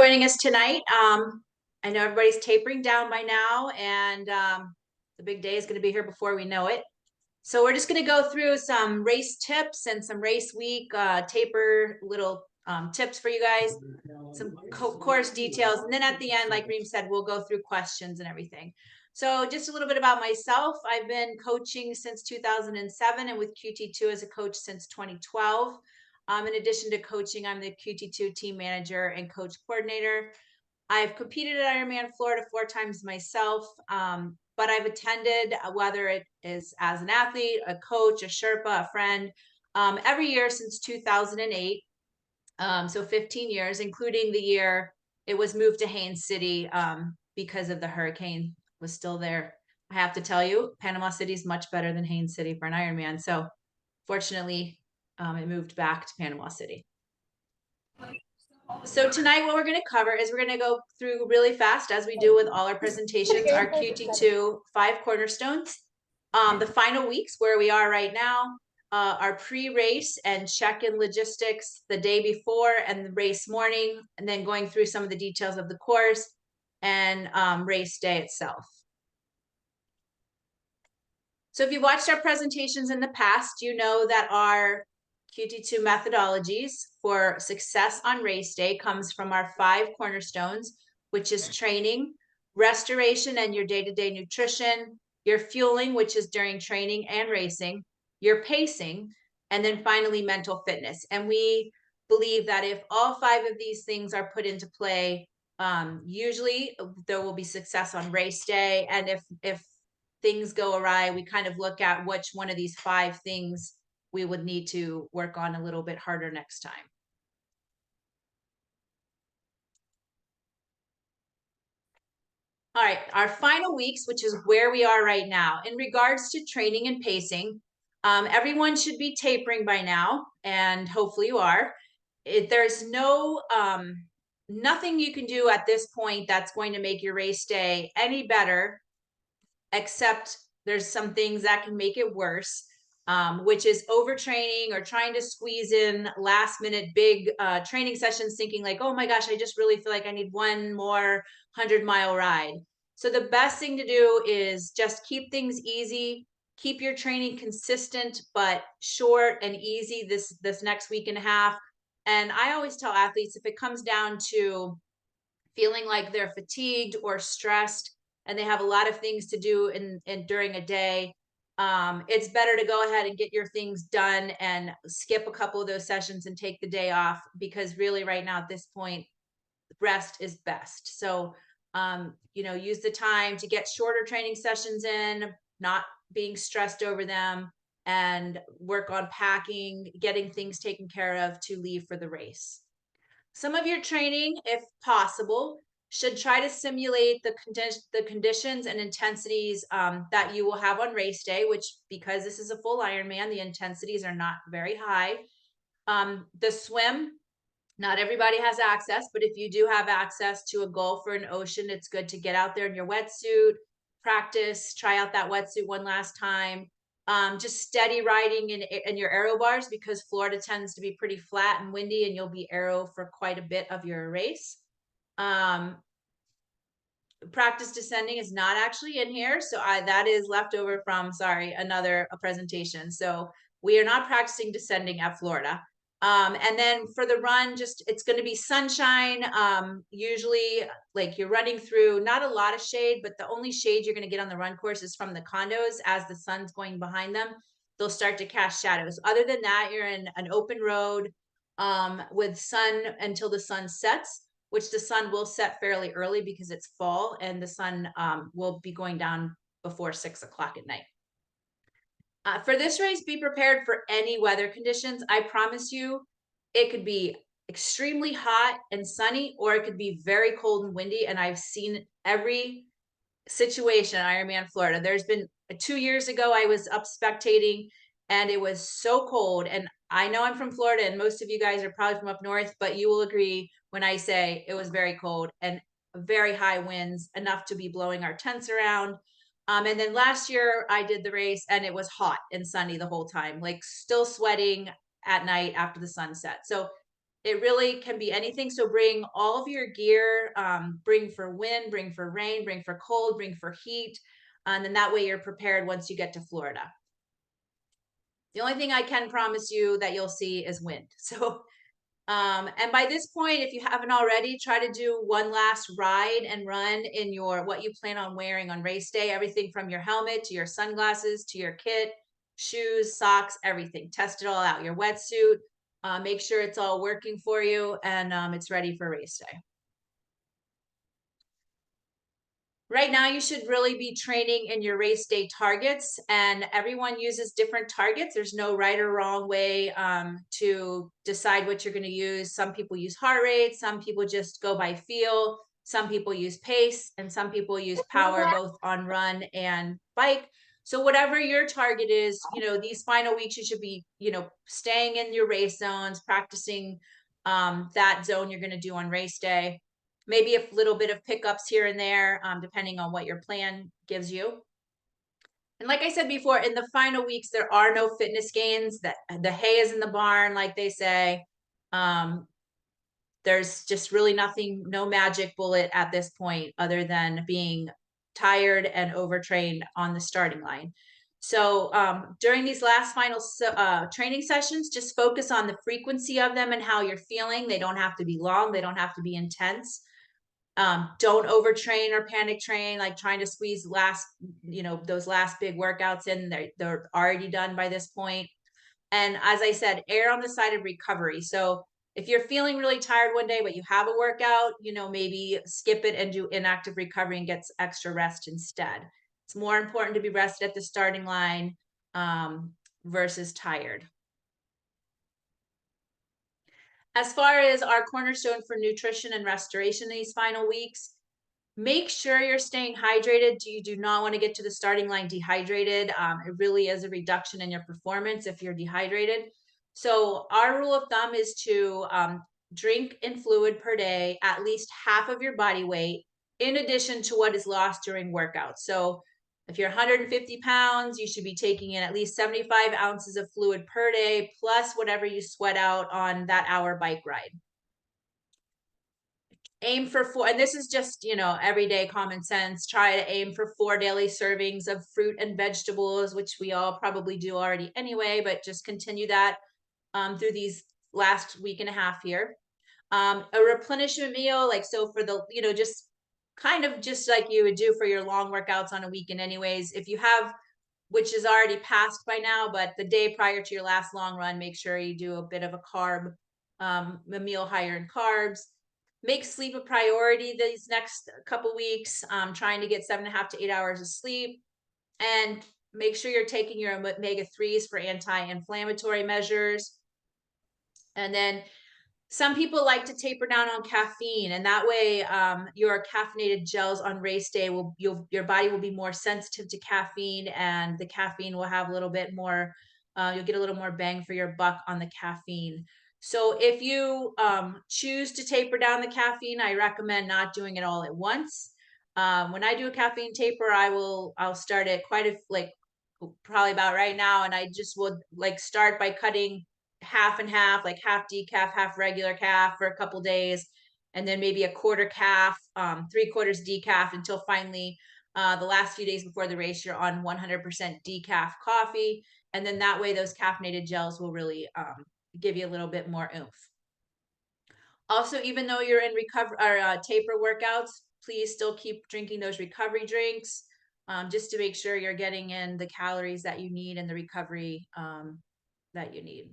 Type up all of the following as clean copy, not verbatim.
joining us tonight. I know everybody's tapering down by now, and the big day is going to be here before we know it. So we're just going to go through some race tips and some race week taper little tips for you guys, some course details. And then at the end, like Reem said, we'll go through questions and everything. So just a little bit about myself. I've been coaching since 2007 and with QT2 as a coach since 2012. In addition to coaching, I'm the QT2 team manager and coach coordinator. I've competed at IRONMAN Florida 4 times myself, but I've attended, whether it is as an athlete, a coach, a Sherpa, a friend, every year since 2008. So 15 years, including the year it was moved to Haines City because of the hurricane was still there. I have to tell you, Panama City is much better than Haines City for an Ironman. So fortunately, it moved back to Panama City. So tonight what we're going to cover is we're going to go through really fast, as we do with all our presentations, our QT2 Five Cornerstones. The final weeks where we are right now, our pre-race and check-in logistics the day before and the race morning, and then going through some of the details of the course and race day itself. So if you've watched our presentations in the past, you know that our QT2 methodologies for success on race day comes from our 5 cornerstones, which is training, restoration and your day-to-day nutrition, your fueling, which is during training and racing, your pacing, and then finally mental fitness. And we believe that if all 5 of these things are put into play, usually there will be success on race day. And if things go awry, we kind of look at which one of these 5 things we would need to work on a little bit harder next time. All right, our final weeks, which is where we are right now. In regards to training and pacing, everyone should be tapering by now, and hopefully you are. There's no nothing you can do at this point that's going to make your race day any better, except there's some things that can make it worse. Which is overtraining or trying to squeeze in last minute big training sessions, thinking like, oh my gosh, I just really feel like I need one more 100-mile ride. So the best thing to do is just keep things easy, keep your training consistent, but short and easy this next week and a half. And I always tell athletes, if it comes down to feeling like they're fatigued or stressed and they have a lot of things to do in during a day, it's better to go ahead and get your things done and skip a couple of those sessions and take the day off, because really right now at this point, rest is best. So, use the time to get shorter training sessions in, not being stressed over them, and work on packing, getting things taken care of to leave for the race. Some of your training, if possible, should try to simulate the conditions and intensities that you will have on race day, which, because this is a full Ironman, the intensities are not very high. The swim, not everybody has access, but if you do have access to a Gulf or an ocean, it's good to get out there in your wetsuit, practice, try out that wetsuit one last time. Just steady riding in your aero bars, because Florida tends to be pretty flat and windy, and you'll be aero for quite a bit of your race. Practice descending is not actually in here, so that is left over from another presentation. So we are not practicing descending at Florida. And then for the run, it's going to be sunshine. Usually, like, you're running through not a lot of shade, but the only shade you're going to get on the run course is from the condos. As the sun's going behind them, they'll start to cast shadows. Other than that, you're in an open road with sun until the sun sets, which the sun will set fairly early because it's fall, and the sun will be going down before 6 o'clock at night. For this race, be prepared for any weather conditions. I promise you, it could be extremely hot and sunny, or it could be very cold and windy. And I've seen every situation at Ironman Florida. There's been 2 years ago, I was up spectating and it was so cold. And I know I'm from Florida and most of you guys are probably from up north, but you will agree when I say it was very cold and very high winds, enough to be blowing our tents around. And then last year I did the race and it was hot and sunny the whole time, like still sweating at night after the sunset. So It really can be anything. So bring all of your gear, bring for wind, bring for rain, bring for cold, bring for heat. And then that way you're prepared once you get to Florida. The only thing I can promise you that you'll see is wind. So, and by this point, if you haven't already, try to do one last ride and run in your, what you plan on wearing on race day, everything from your helmet to your sunglasses, to your kit, shoes, socks, everything. Test it all out. Your wetsuit, make sure it's all working for you and it's ready for race day. Right now, you should really be training in your race day targets, and everyone uses different targets. There's no right or wrong way to decide what you're going to use. Some people use heart rate, some people just go by feel, some people use pace, and some people use power, both on run and bike. So whatever your target is, these final weeks, you should be, staying in your race zones, practicing that zone you're going to do on race day. Maybe a little bit of pickups here and there, depending on what your plan gives you. And like I said before, in the final weeks, there are no fitness gains. That the hay is in the barn, like they say. There's just really nothing, no magic bullet at this point, other than being tired and overtrained on the starting line. So during these last final training sessions, just focus on the frequency of them and how you're feeling. They don't have to be long. They don't have to be intense. Don't overtrain or panic train, like trying to squeeze those last big workouts in. They're already done by this point. And as I said, err on the side of recovery. So if you're feeling really tired one day, but you have a workout, maybe skip it and do inactive recovery and get extra rest instead. It's more important to be rested at the starting line versus tired. As far as our cornerstone for nutrition and restoration in these final weeks, make sure you're staying hydrated. You do not want to get to the starting line dehydrated. It really is a reduction in your performance if you're dehydrated. So our rule of thumb is to drink in fluid per day at least half of your body weight, in addition to what is lost during workouts. So if you're 150 pounds, you should be taking in at least 75 ounces of fluid per day, plus whatever you sweat out on that hour bike ride. Aim for 4, and this is just, everyday common sense. Try to aim for 4 daily servings of fruit and vegetables, which we all probably do already anyway, but just continue that through these last week and a half here. A replenishment meal, like, so for the, just kind of just like you would do for your long workouts on a weekend anyways. If you have, which is already passed by now, but the day prior to your last long run, make sure you do a bit of a carb, a meal higher in carbs. Make sleep a priority these next couple weeks, trying to get 7.5 to 8 hours of sleep, and make sure you're taking your omega-3s for anti-inflammatory measures. And then some people like to taper down on caffeine, and that way your caffeinated gels on race day your body will be more sensitive to caffeine, and the caffeine will have a little bit more, you'll get a little more bang for your buck on the caffeine. So if you choose to taper down the caffeine, I recommend not doing it all at once. When I do a caffeine taper, I'll start at probably about right now, and I just would start by cutting half and half, like half decaf, half regular calf for a couple days, and then maybe a quarter calf, 3/4 decaf, until finally the last few days before the race, you're on 100% decaf coffee. And then that way those caffeinated gels will really give you a little bit more oomph. Also, even though you're in recovery or taper workouts, please still keep drinking those recovery drinks, just to make sure you're getting in the calories that you need and the recovery that you need.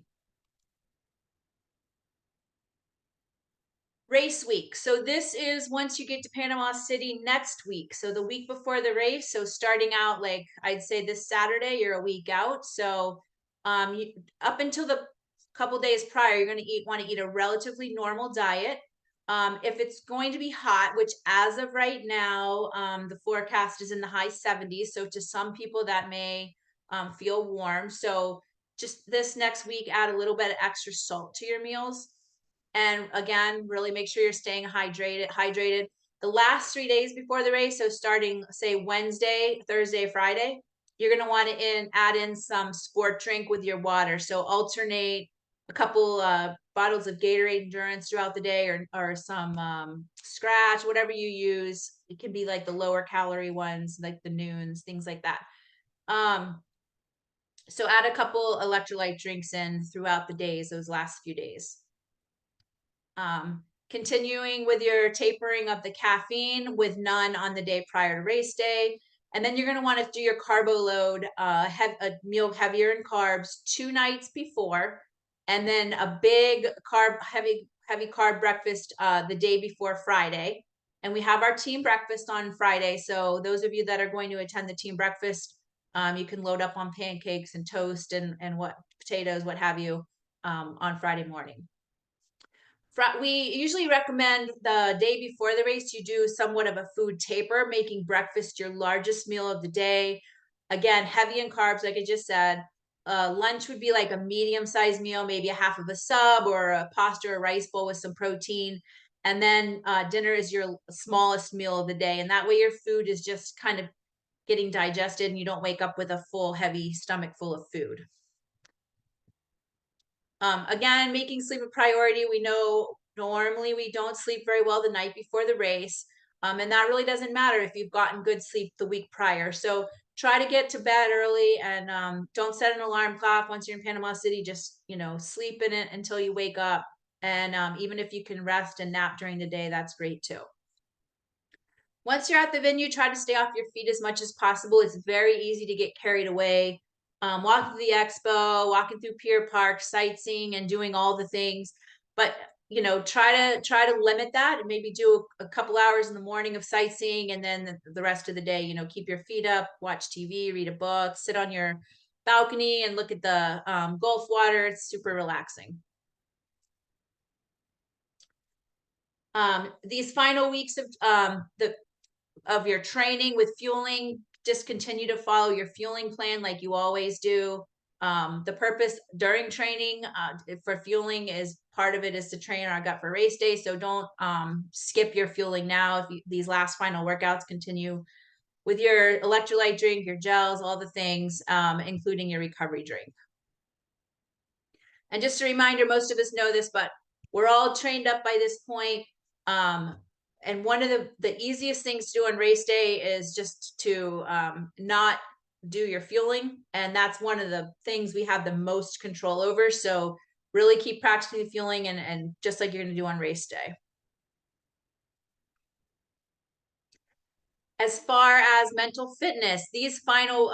Race week. So this is once you get to Panama City next week. So the week before the race. So starting out, like I'd say this Saturday, you're a week out. So up until the couple days prior, you're going to want to eat a relatively normal diet. If it's going to be hot, which as of right now, the forecast is in the high 70s. So to some people that may feel warm. So just this next week, add a little bit of extra salt to your meals. And again, really make sure you're staying hydrated. The last 3 days before the race, so starting say Wednesday, Thursday, Friday, you're going to want to add in some sport drink with your water. So alternate a couple bottles of Gatorade Endurance throughout the day, or some Scratch, whatever you use. It can be like the lower calorie ones, like the Noons, things like that. So add a couple electrolyte drinks in throughout the days, those last few days. Continuing with your tapering of the caffeine with none on the day prior to race day. And then you're going to want to do your carbo load, have a meal heavier in carbs 2 nights before, and then a big heavy carb breakfast the day before Friday. And we have our team breakfast on Friday. So those of you that are going to attend the team breakfast, you can load up on pancakes and toast and what potatoes, what have you, on Friday morning. We usually recommend the day before the race, you do somewhat of a food taper, making breakfast your largest meal of the day. Again, heavy in carbs, like I just said. Lunch would be like a medium-sized meal, maybe a half of a sub or a pasta or rice bowl with some protein. And then dinner is your smallest meal of the day. And that way your food is just kind of getting digested and you don't wake up with a full, heavy stomach full of food. Again, making sleep a priority. We know normally we don't sleep very well the night before the race. And that really doesn't matter if you've gotten good sleep the week prior. So try to get to bed early and don't set an alarm clock once you're in Panama City. Just, sleep in it until you wake up. And even if you can rest and nap during the day, that's great too. Once you're at the venue, try to stay off your feet as much as possible. It's very easy to get carried away. Walking through the expo, walking through Pier Park, sightseeing and doing all the things. But, try to limit that and maybe do a couple hours in the morning of sightseeing, and then the rest of the day, keep your feet up, watch TV, read a book, sit on your balcony and look at the Gulf water. It's super relaxing. These final weeks of your training with fueling, just continue to follow your fueling plan like you always do. The purpose during training for fueling is part of it is to train our gut for race day. So don't skip your fueling now. If these last final workouts, continue with your electrolyte drink, your gels, all the things, including your recovery drink. And just a reminder, most of us know this, but we're all trained up by this point. And one of the easiest things to do on race day is just to not do your fueling. And that's one of the things we have the most control over. So really keep practicing the fueling and just like you're going to do on race day. As far as mental fitness, these final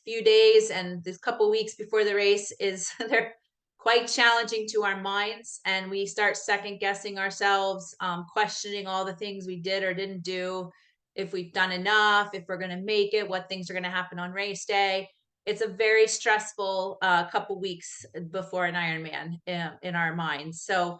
few days and this couple weeks before the race they're quite challenging to our minds, and we start second guessing ourselves, questioning all the things we did or didn't do, if we've done enough, if we're going to make it, what things are going to happen on race day. It's a very stressful couple weeks before an Ironman in our minds. So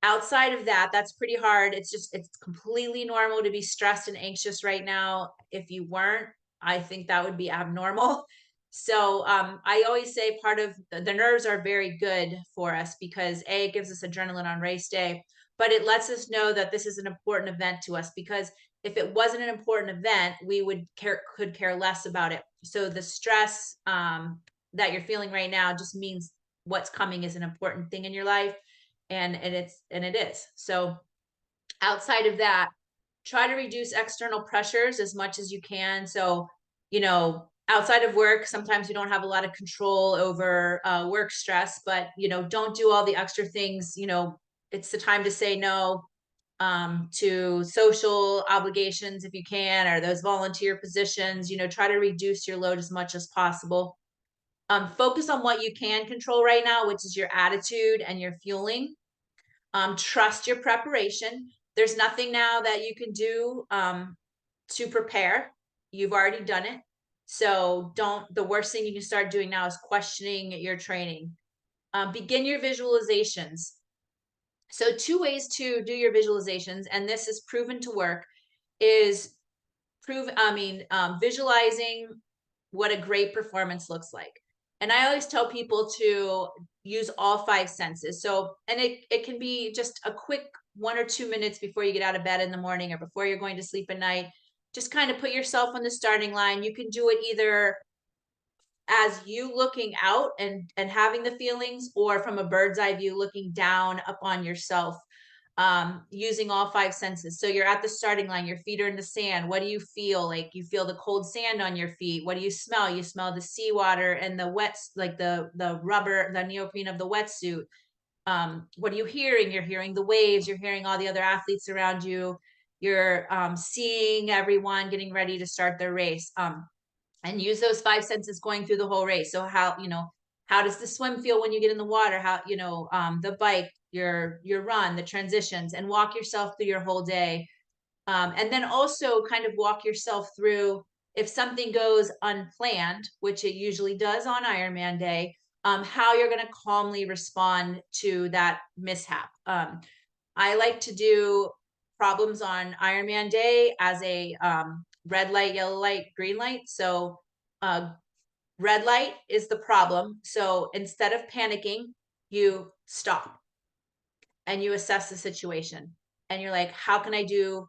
outside of that, that's pretty hard. It's completely normal to be stressed and anxious right now. If you weren't, I think that would be abnormal. So I always say part of the nerves are very good for us because it gives us adrenaline on race day, but it lets us know that this is an important event to us, because if it wasn't an important event, we could care less about it. So the stress that you're feeling right now just means what's coming is an important thing in your life. And it is. So outside of that, try to reduce external pressures as much as you can. So, outside of work, sometimes you don't have a lot of control over work stress, but, don't do all the extra things. It's the time to say no to social obligations if you can, or those volunteer positions. Try to reduce your load as much as possible. Focus on what you can control right now, which is your attitude and your fueling. Trust your preparation. There's nothing now that you can do to prepare. You've already done it. So the worst thing you can start doing now is questioning your training. Begin your visualizations. So 2 ways to do your visualizations, and this is proven to work, is visualizing what a great performance looks like. And I always tell people to use all 5 senses. So, and it can be just a quick 1 or 2 minutes before you get out of bed in the morning or before you're going to sleep at night. Just kind of put yourself on the starting line. You can do it either as you looking out and having the feelings, or from a bird's eye view looking down upon yourself, using all five senses. So you're at the starting line, your feet are in the sand. What do you feel? Like, you feel the cold sand on your feet. What do you smell? You smell the seawater and the wet, like the rubber, the neoprene of the wetsuit. What are you hearing? You're hearing the waves, you're hearing all the other athletes around you, you're seeing everyone getting ready to start their race. And use those five senses going through the whole race. So how does the swim feel when you get in the water? How, the bike, your run, the transitions, and walk yourself through your whole day. And then also kind of walk yourself through, if something goes unplanned, which it usually does on Ironman day, how you're going to calmly respond to that mishap. I like to do problems on Ironman day as a red light, yellow light, green light. So red light is the problem. So instead of panicking, you stop and you assess the situation. And you're like, what can I do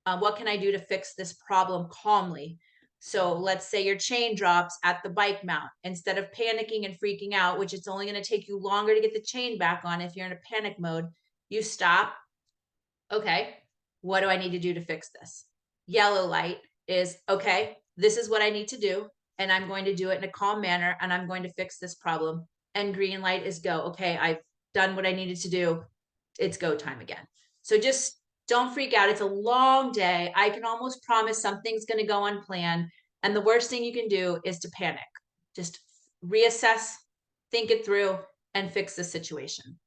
to fix this problem calmly? So let's say your chain drops at the bike mount. Instead of panicking and freaking out, which it's only going to take you longer to get the chain back on if you're in a panic mode, you stop. Okay, what do I need to do to fix this? Yellow light is, okay, this is what I need to do, and I'm going to do it in a calm manner, and I'm going to fix this problem. And green light is go. Okay, I've done what I needed to do. It's go time again. So just don't freak out. It's a long day. I can almost promise something's going to go unplanned. And the worst thing you can do is to panic. Just reassess, think it through, and fix the situation.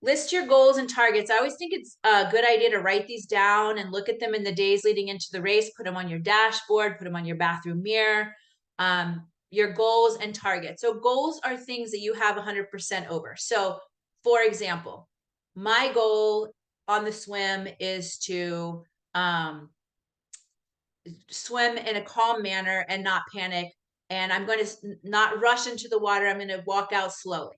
List your goals and targets. I always think it's a good idea to write these down and look at them in the days leading into the race. Put them on your dashboard, put them on your bathroom mirror. Your goals and targets. So goals are things that you have 100% over. So for example, my goal on the swim is to swim in a calm manner and not panic. And I'm going to not rush into the water. I'm going to walk out slowly.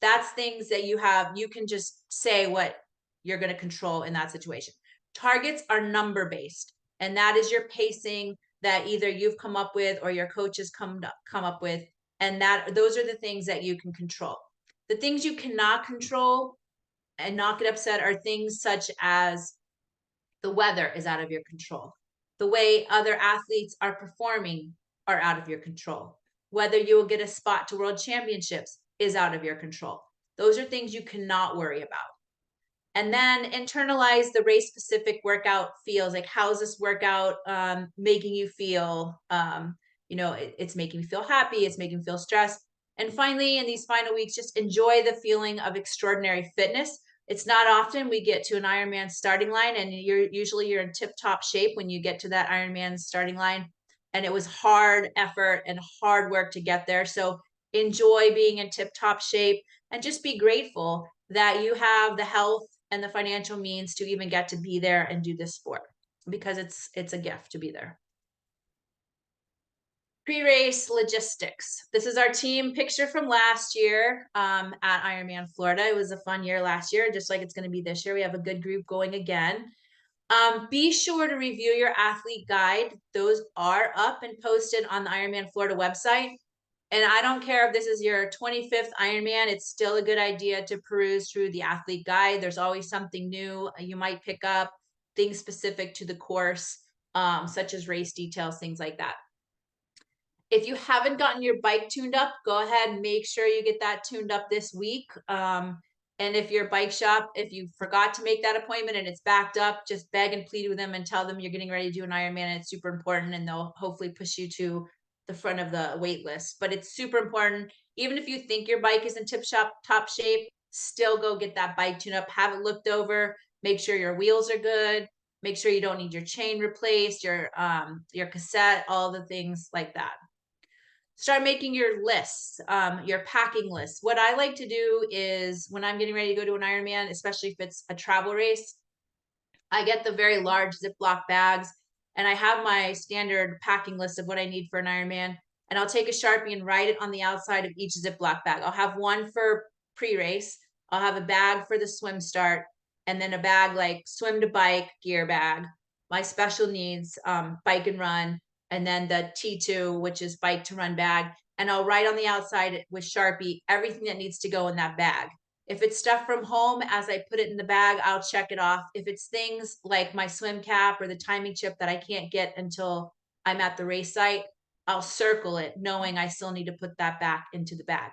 That's things that you can just say what you're going to control in that situation. Targets are number based, and that is your pacing that either you've come up with or your coaches come up with. And those are the things that you can control. The things you cannot control and not get upset are things such as the weather is out of your control. The way other athletes are performing are out of your control. Whether you will get a spot to world championships is out of your control. Those are things you cannot worry about. And then internalize the race specific workout feels. Like, how's this workout making you feel? It's making me feel happy. It's making me feel stressed. And finally, in these final weeks, just enjoy the feeling of extraordinary fitness. It's not often we get to an Ironman starting line, and you're in tip-top shape when you get to that Ironman starting line. And it was hard effort and hard work to get there. So enjoy being in tip-top shape and just be grateful that you have the health and the financial means to even get to be there and do this sport, because it's a gift to be there. Pre-race logistics. This is our team picture from last year at Ironman Florida. It was a fun year last year, just like it's going to be this year. We have a good group going again. Be sure to review your athlete guide. Those are up and posted on the Ironman Florida website. And I don't care if this is your 25th Ironman, it's still a good idea to peruse through the athlete guide. There's always something new you might pick up, things specific to the course, such as race details, things like that. If you haven't gotten your bike tuned up, go ahead and make sure you get that tuned up this week. And if your bike shop, if you forgot to make that appointment and it's backed up, just beg and plead with them and tell them you're getting ready to do an Ironman and it's super important, and they'll hopefully push you to the front of the wait list. But it's super important. Even if you think your bike is in top shape, still go get that bike tuned up, have it looked over, make sure your wheels are good, make sure you don't need your chain replaced, your cassette, all the things like that. Start making your lists, your packing list. What I like to do is when I'm getting ready to go to an Ironman, especially if it's a travel race, I get the very large Ziploc bags and I have my standard packing list of what I need for an Ironman. And I'll take a Sharpie and write it on the outside of each Ziploc bag. I'll have one for pre-race. I'll have a bag for the swim start, and then a bag like swim to bike gear bag, my special needs, bike and run, and then the T2, which is bike to run bag. And I'll write on the outside with Sharpie everything that needs to go in that bag. If it's stuff from home, as I put it in the bag, I'll check it off. If it's things like my swim cap or the timing chip that I can't get until I'm at the race site, I'll circle it, knowing I still need to put that back into the bag.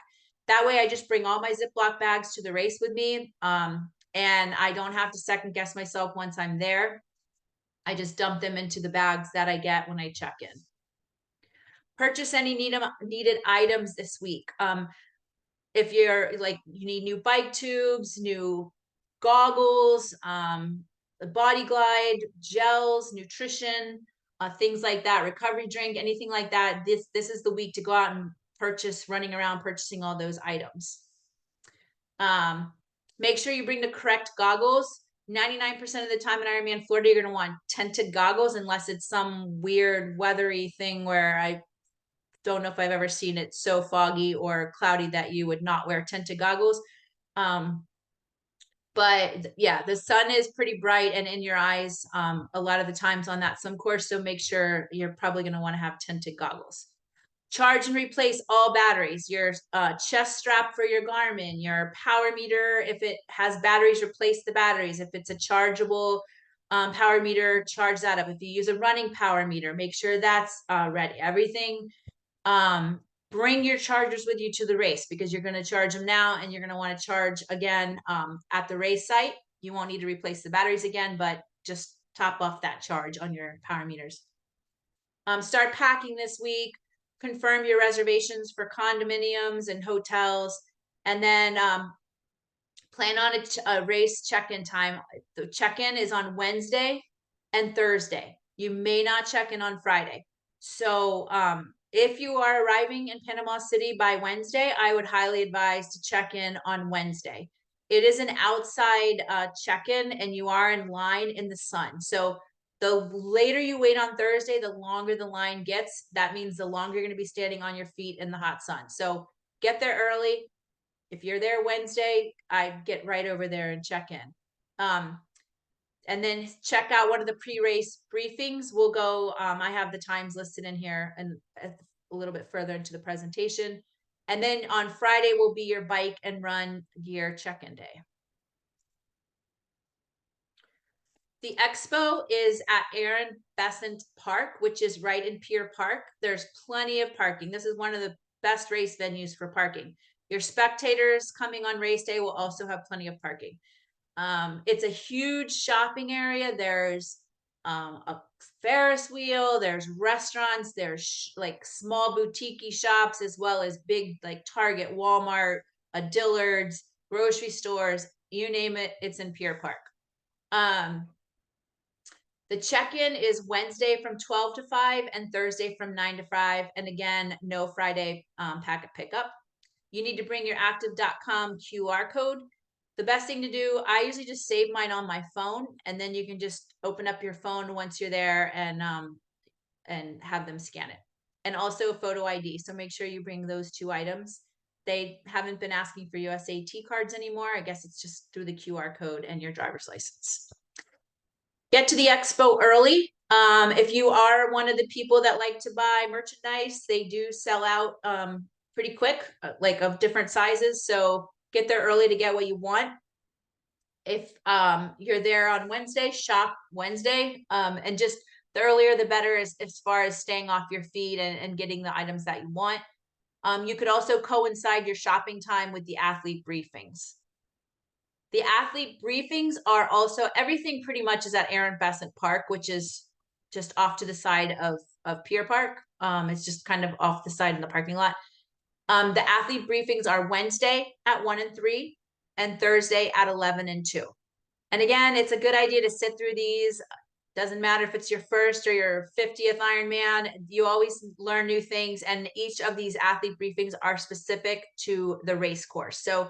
That way I just bring all my Ziploc bags to the race with me. And I don't have to second guess myself once I'm there. I just dump them into the bags that I get when I check in. Purchase any needed items this week. If you're like, you need new bike tubes, new goggles, the Body Glide, gels, nutrition, things like that, recovery drink, anything like that. This is the week to go out and purchase, running around purchasing all those items. Make sure you bring the correct goggles. 99% of the time in Ironman Florida, you're going to want tinted goggles, unless it's some weird weathery thing where I don't know if I've ever seen it so foggy or cloudy that you would not wear tinted goggles. But yeah, the sun is pretty bright and in your eyes a lot of the times on that swim course. So make sure you're probably going to want to have tinted goggles. Charge and replace all batteries, your chest strap for your Garmin, your power meter. If it has batteries, replace the batteries. If it's a chargeable power meter, charge that up. If you use a running power meter, make sure that's ready. Everything. Bring your chargers with you to the race, because you're going to charge them now and you're going to want to charge again at the race site. You won't need to replace the batteries again, but just top off that charge on your power meters. Start packing this week. Confirm your reservations for condominiums and hotels, and then plan on a race check-in time. The check-in is on Wednesday and Thursday. You may not check in on Friday. So if you are arriving in Panama City by Wednesday, I would highly advise to check in on Wednesday. It is an outside check-in, and you are in line in the sun. So the later you wait on Thursday, the longer the line gets. That means the longer you're going to be standing on your feet in the hot sun. So get there early. If you're there Wednesday, I'd get right over there and check in. And then check out one of the pre-race briefings. We'll go, I have the times listed in here and a little bit further into the presentation. And then on Friday will be your bike and run gear check-in day. The expo is at Aaron Besant Park, which is right in Pier Park. There's plenty of parking. This is one of the best race venues for parking. Your spectators coming on race day will also have plenty of parking. It's a huge shopping area. There's a Ferris wheel, there's restaurants, there's like small boutique shops, as well as big like Target, Walmart, a Dillard's, grocery stores, you name it, it's in Pier Park. The check-in is Wednesday from 12 to 5 and Thursday from 9 to 5. And again, no Friday packet pickup. You need to bring your active.com QR code. The best thing to do, I usually just save mine on my phone, and then you can just open up your phone once you're there and have them scan it. And also photo ID. So make sure you bring those two items. They haven't been asking for USAT cards anymore. I guess it's just through the QR code and your driver's license. Get to the expo early. If you are one of the people that like to buy merchandise, they do sell out pretty quick, like of different sizes. So get there early to get what you want. If you're there on Wednesday, shop Wednesday. And just the earlier, the better as far as staying off your feet and getting the items that you want. You could also coincide your shopping time with the athlete briefings. The athlete briefings are also, everything pretty much is at Aaron Besant Park, which is just off to the side of Pier Park. It's just kind of off the side in the parking lot. The athlete briefings are Wednesday at 1 and 3 and Thursday at 11 and 2. And again, it's a good idea to sit through these. Doesn't matter if it's your first or your 50th Ironman, you always learn new things. And each of these athlete briefings are specific to the race course. So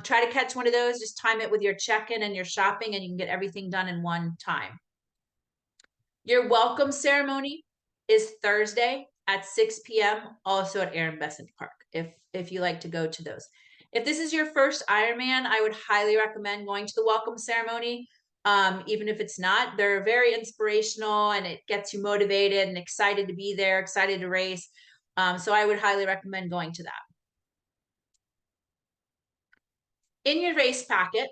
try to catch one of those, just time it with your check-in and your shopping, and you can get everything done in one time. Your welcome ceremony is Thursday at 6 p.m. also at Aaron Besant Park, if you like to go to those. If this is your first Ironman, I would highly recommend going to the welcome ceremony. Even if it's not, they're very inspirational and it gets you motivated and excited to be there, excited to race. So I would highly recommend going to that. In your race packet,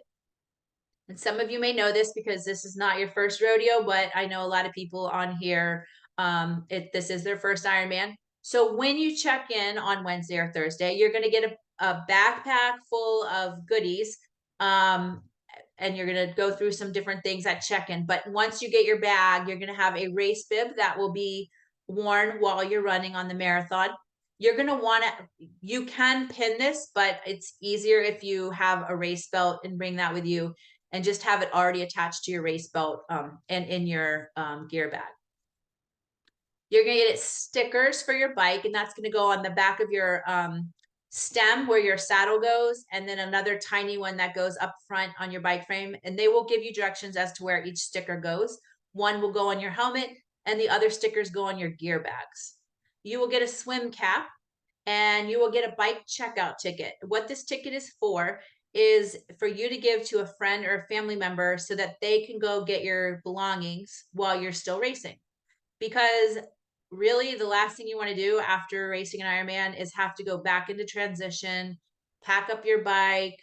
and some of you may know this because this is not your first rodeo, but I know a lot of people on here, this is their first Ironman. So when you check in on Wednesday or Thursday, you're going to get a backpack full of goodies. And you're going to go through some different things at check-in. But once you get your bag, you're going to have a race bib that will be worn while you're running on the marathon. You're going to want to, you can pin this, but it's easier if you have a race belt and bring that with you and just have it already attached to your race belt and in your gear bag. You're going to get stickers for your bike, and that's going to go on the back of your stem where your saddle goes, and then another tiny one that goes up front on your bike frame. And they will give you directions as to where each sticker goes. One will go on your helmet, and the other stickers go on your gear bags. You will get a swim cap, and you will get a bike checkout ticket. What this ticket is for you to give to a friend or a family member so that they can go get your belongings while you're still racing. Because really the last thing you want to do after racing an Ironman is have to go back into transition, pack up your bike,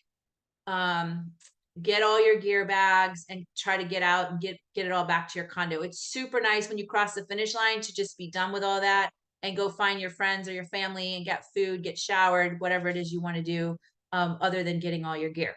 get all your gear bags and try to get out and get it all back to your condo. It's super nice when you cross the finish line to just be done with all that and go find your friends or your family and get food, get showered, whatever it is you want to do, other than getting all your gear.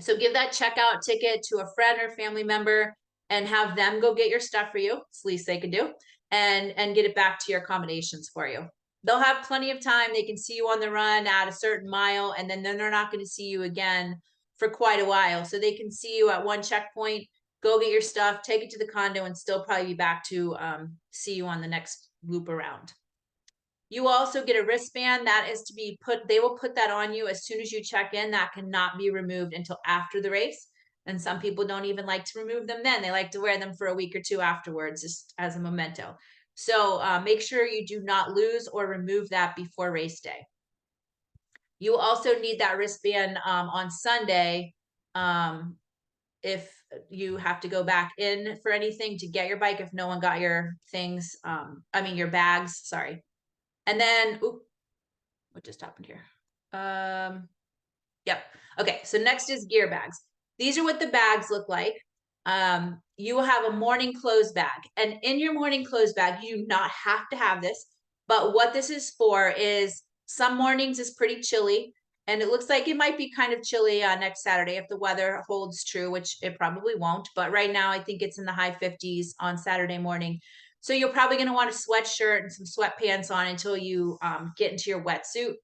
So give that checkout ticket to a friend or family member and have them go get your stuff for you. It's the least they can do, and get it back to your accommodations for you. They'll have plenty of time. They can see you on the run at a certain mile, and then they're not going to see you again for quite a while. So they can see you at one checkpoint, go get your stuff, take it to the condo, and still probably be back to see you on the next loop around. You also get a wristband that is to be they will put that on you as soon as you check in. That cannot be removed until after the race. And some people don't even like to remove them then. They like to wear them for a week or two afterwards, just as a memento. So make sure you do not lose or remove that before race day. You also need that wristband on Sunday if you have to go back in for anything to get your bike, if no one got your things, your bags, sorry. And then, what just happened here? Yep. Okay. So next is gear bags. These are what the bags look like. You will have a morning clothes bag, and in your morning clothes bag, you do not have to have this, but what this is for is some mornings is pretty chilly, and it looks like it might be kind of chilly next Saturday if the weather holds true, which it probably won't. But right now, I think it's in the high 50s on Saturday morning. So you're probably going to want a sweatshirt and some sweatpants on until you get into your wetsuit,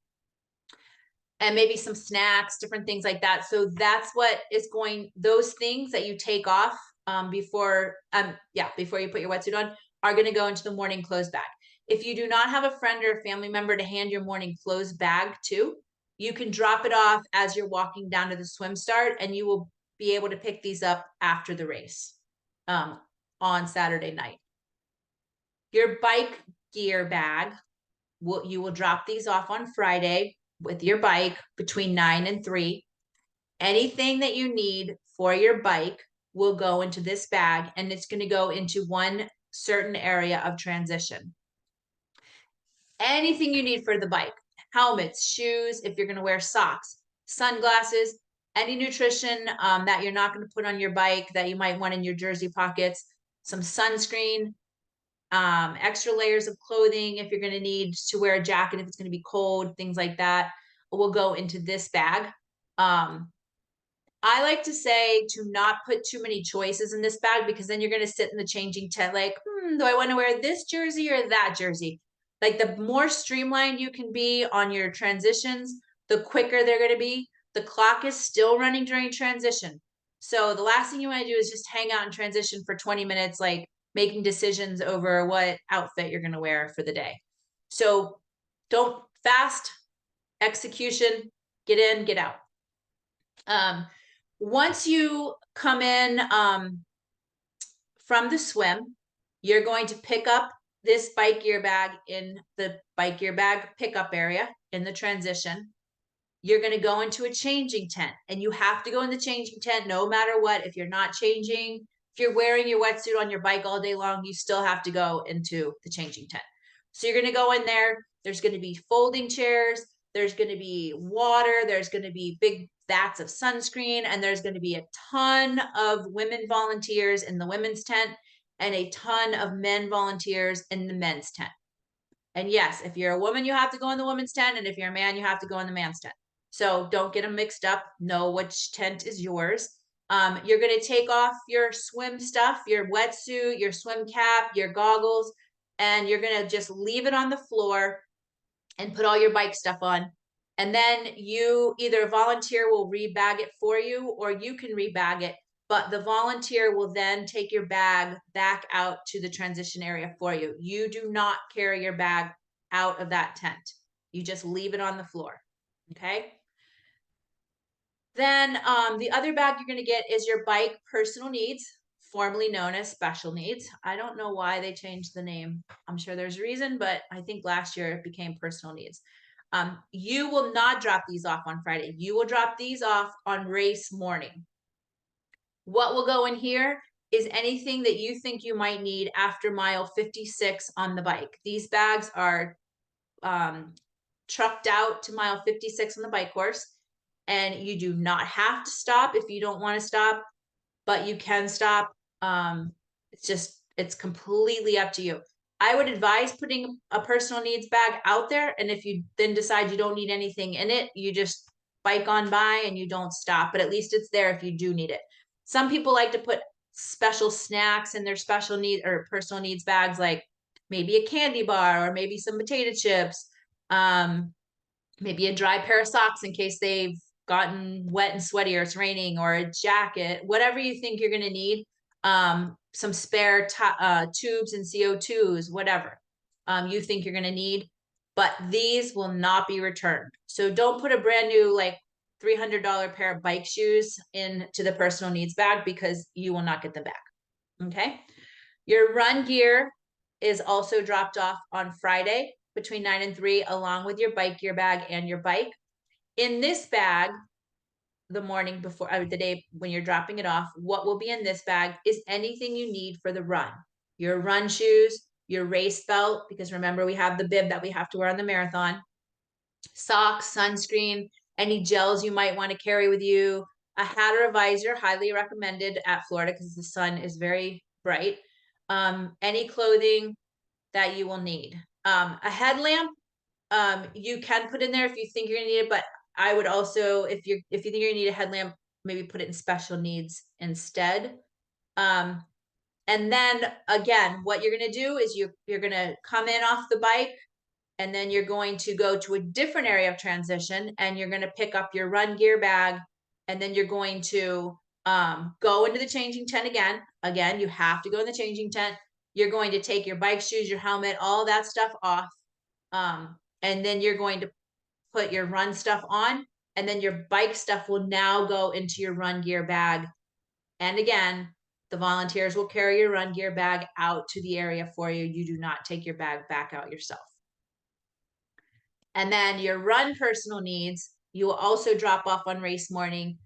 and maybe some snacks, different things like that. So that's what is those things that you take off before you put your wetsuit on are going to go into the morning clothes bag. If you do not have a friend or a family member to hand your morning clothes bag to, you can drop it off as you're walking down to the swim start, and you will be able to pick these up after the race on Saturday night. Your bike gear bag, you will drop these off on Friday with your bike between 9 and 3. Anything that you need for your bike will go into this bag, and it's going to go into one certain area of transition. Anything you need for the bike, helmets, shoes, if you're going to wear socks, sunglasses, any nutrition that you're not going to put on your bike that you might want in your jersey pockets, some sunscreen, extra layers of clothing if you're going to need to wear a jacket if it's going to be cold, things like that will go into this bag. I like to say to not put too many choices in this bag, because then you're going to sit in the changing tent like, do I want to wear this jersey or that jersey? Like, the more streamlined you can be on your transitions, the quicker they're going to be. The clock is still running during transition. So the last thing you want to do is just hang out in transition for 20 minutes, like making decisions over what outfit you're going to wear for the day. So don't fast execution, get in, get out. Once you come in from the swim, you're going to pick up this bike gear bag in the bike gear bag pickup area in the transition. you're going to go into a changing tent, and you have to go in the changing tent no matter what. If you're not changing, if you're wearing your wetsuit on your bike all day long, you still have to go into the changing tent. So you're going to go in there. There's going to be folding chairs. There's going to be water. There's going to be big vats of sunscreen, and there's going to be a ton of women volunteers in the women's tent and a ton of men volunteers in the men's tent. And yes, if you're a woman, you have to go in the women's tent. And if you're a man, you have to go in the man's tent. So don't get them mixed up. Know which tent is yours. You're going to take off your swim stuff, your wetsuit, your swim cap, your goggles, and you're going to just leave it on the floor and put all your bike stuff on. And then you either a volunteer will rebag it for you, or you can rebag it, but the volunteer will then take your bag back out to the transition area for you. You do not carry your bag out of that tent. You just leave it on the floor. Okay. Then the other bag you're going to get is your bike personal needs, formerly known as special needs. I don't know why they changed the name. I'm sure there's a reason, but I think last year it became personal needs. You will not drop these off on Friday. You will drop these off on race morning. What will go in here is anything that you think you might need after mile 56 on the bike. These bags are trucked out to mile 56 on the bike course, and you do not have to stop if you don't want to stop, but you can stop. It's completely up to you. I would advise putting a personal needs bag out there, and if you then decide you don't need anything in it, you just bike on by and you don't stop, but at least it's there if you do need it. Some people like to put special snacks in their special need or personal needs bags, like maybe a candy bar or maybe some potato chips, maybe a dry pair of socks in case they've gotten wet and sweaty or it's raining, or a jacket, whatever you think you're going to need. Some spare tubes and CO2s, whatever you think you're going to need, but these will not be returned. So don't put a brand new, like $300 pair of bike shoes into the personal needs bag, because you will not get them back. Okay. Your run gear is also dropped off on Friday between 9 and 3, along with your bike gear bag and your bike. In this bag, the morning before, the day when you're dropping it off, what will be in this bag is anything you need for the run. Your run shoes, your race belt, because remember we have the bib that we have to wear on the marathon, socks, sunscreen, any gels you might want to carry with you, a hat or a visor, highly recommended at Florida because the sun is very bright. Any clothing that you will need. A headlamp, you can put in there if you think you're gonna need it, but I would also, if you think you're gonna need a headlamp, maybe put it in special needs instead. And then again, what you're gonna do is you're gonna come in off the bike, and then you're going to go to a different area of transition, and you're gonna pick up your run gear bag, and then you're going to go into the changing tent again. Again, you have to go in the changing tent. You're going to take your bike shoes, your helmet, all that stuff off. And then you're going to put your run stuff on, and then your bike stuff will now go into your run gear bag. And again, the volunteers will carry your run gear bag out to the area for you. You do not take your bag back out yourself. And then your run personal needs, you will also drop off on race morning.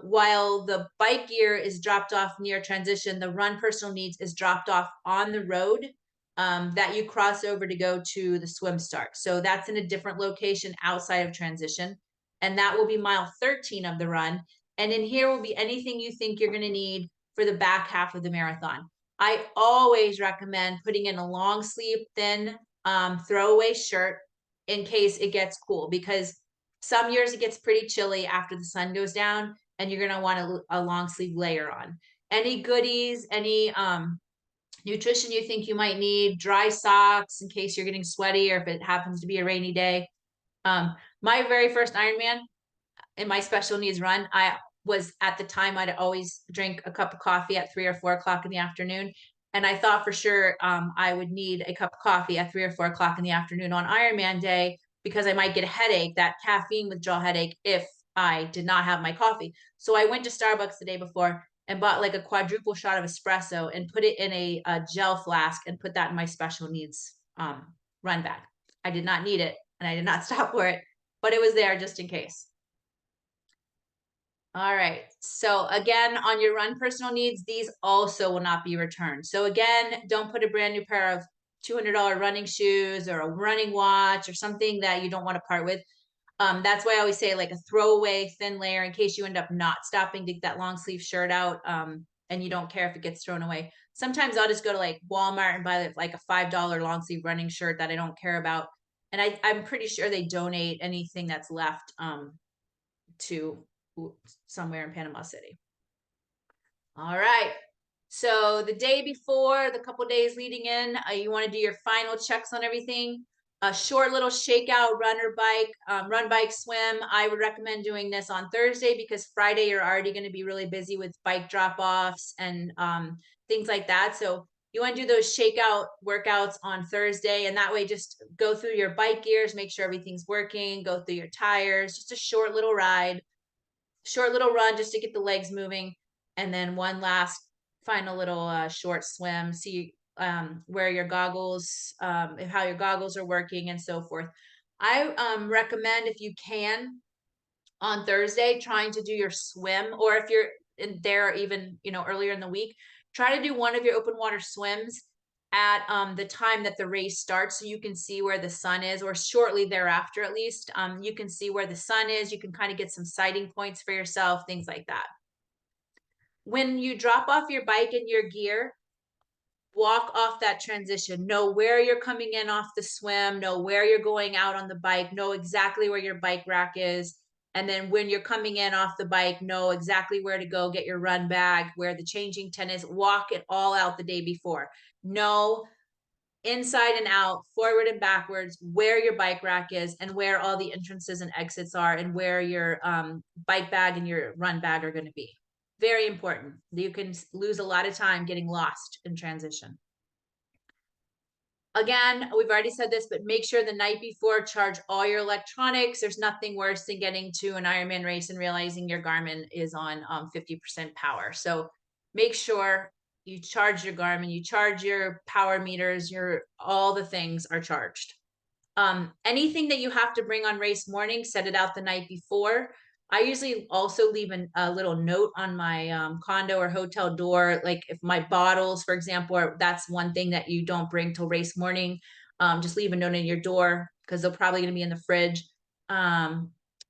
While the bike gear is dropped off near transition, the run personal needs is dropped off on the road that you cross over to go to the swim start. So that's in a different location outside of transition. And that will be mile 13 of the run. And in here will be anything you think you're going to need for the back half of the marathon. I always recommend putting in a long sleeve, thin throwaway shirt in case it gets cool, because some years it gets pretty chilly after the sun goes down, and you're going to want a long sleeve layer on. Any goodies, any nutrition you think you might need, dry socks in case you're getting sweaty or if it happens to be a rainy day. My very first Ironman in my special needs run, I was at the time, I'd always drink a cup of coffee at 3 or 4 o'clock in the afternoon. And I thought for sure I would need a cup of coffee at 3 or 4 o'clock in the afternoon on Ironman day, because I might get a headache, that caffeine withdrawal headache, if I did not have my coffee. So I went to Starbucks the day before and bought like a quadruple shot of espresso and put it in a gel flask and put that in my special needs run bag. I did not need it, and I did not stop for it, but it was there just in case. All right. So again, on your run personal needs, these also will not be returned. So again, don't put a brand new pair of $200 running shoes or a running watch or something that you don't want to part with. That's why I always say like a throwaway thin layer in case you end up not stopping to get that long sleeve shirt out. And you don't care if it gets thrown away. Sometimes I'll just go to like Walmart and buy like a $5 long sleeve running shirt that I don't care about. And I'm pretty sure they donate anything that's left to somewhere in Panama City. All right. So the day before, the couple days leading in, you want to do your final checks on everything. A short little shakeout, run, bike, swim. I would recommend doing this on Thursday because Friday you're already going to be really busy with bike drop-offs and things like that. So you want to do those shakeout workouts on Thursday, and that way just go through your bike gears, make sure everything's working, go through your tires, just a short little ride, short little run just to get the legs moving, and then one last final little short swim. See where your goggles, how your goggles are working, and so forth. I recommend if you can on Thursday trying to do your swim, or if you're in there even earlier in the week, try to do one of your open water swims at the time that the race starts so you can see where the sun is, or shortly thereafter at least. You can see where the sun is, you can kind of get some sighting points for yourself, things like that. When you drop off your bike and your gear, walk off that transition. Know where you're coming in off the swim, know where you're going out on the bike, know exactly where your bike rack is. And then when you're coming in off the bike, know exactly where to go get your run bag, where the changing tent is. Walk it all out the day before. Know inside and out, forward and backwards, where your bike rack is and where all the entrances and exits are, and where your bike bag and your run bag are going to be. Very important. You can lose a lot of time getting lost in transition. Again, we've already said this, but make sure the night before, charge all your electronics. There's nothing worse than getting to an Ironman race and realizing your Garmin is on 50% power. So make sure you charge your Garmin, you charge your power meters, all the things are charged. Anything that you have to bring on race morning, set it out the night before. I usually also leave a little note on my condo or hotel door. Like if my bottles, for example, that's one thing that you don't bring till race morning. Just leave a note in your door because they're probably going to be in the fridge.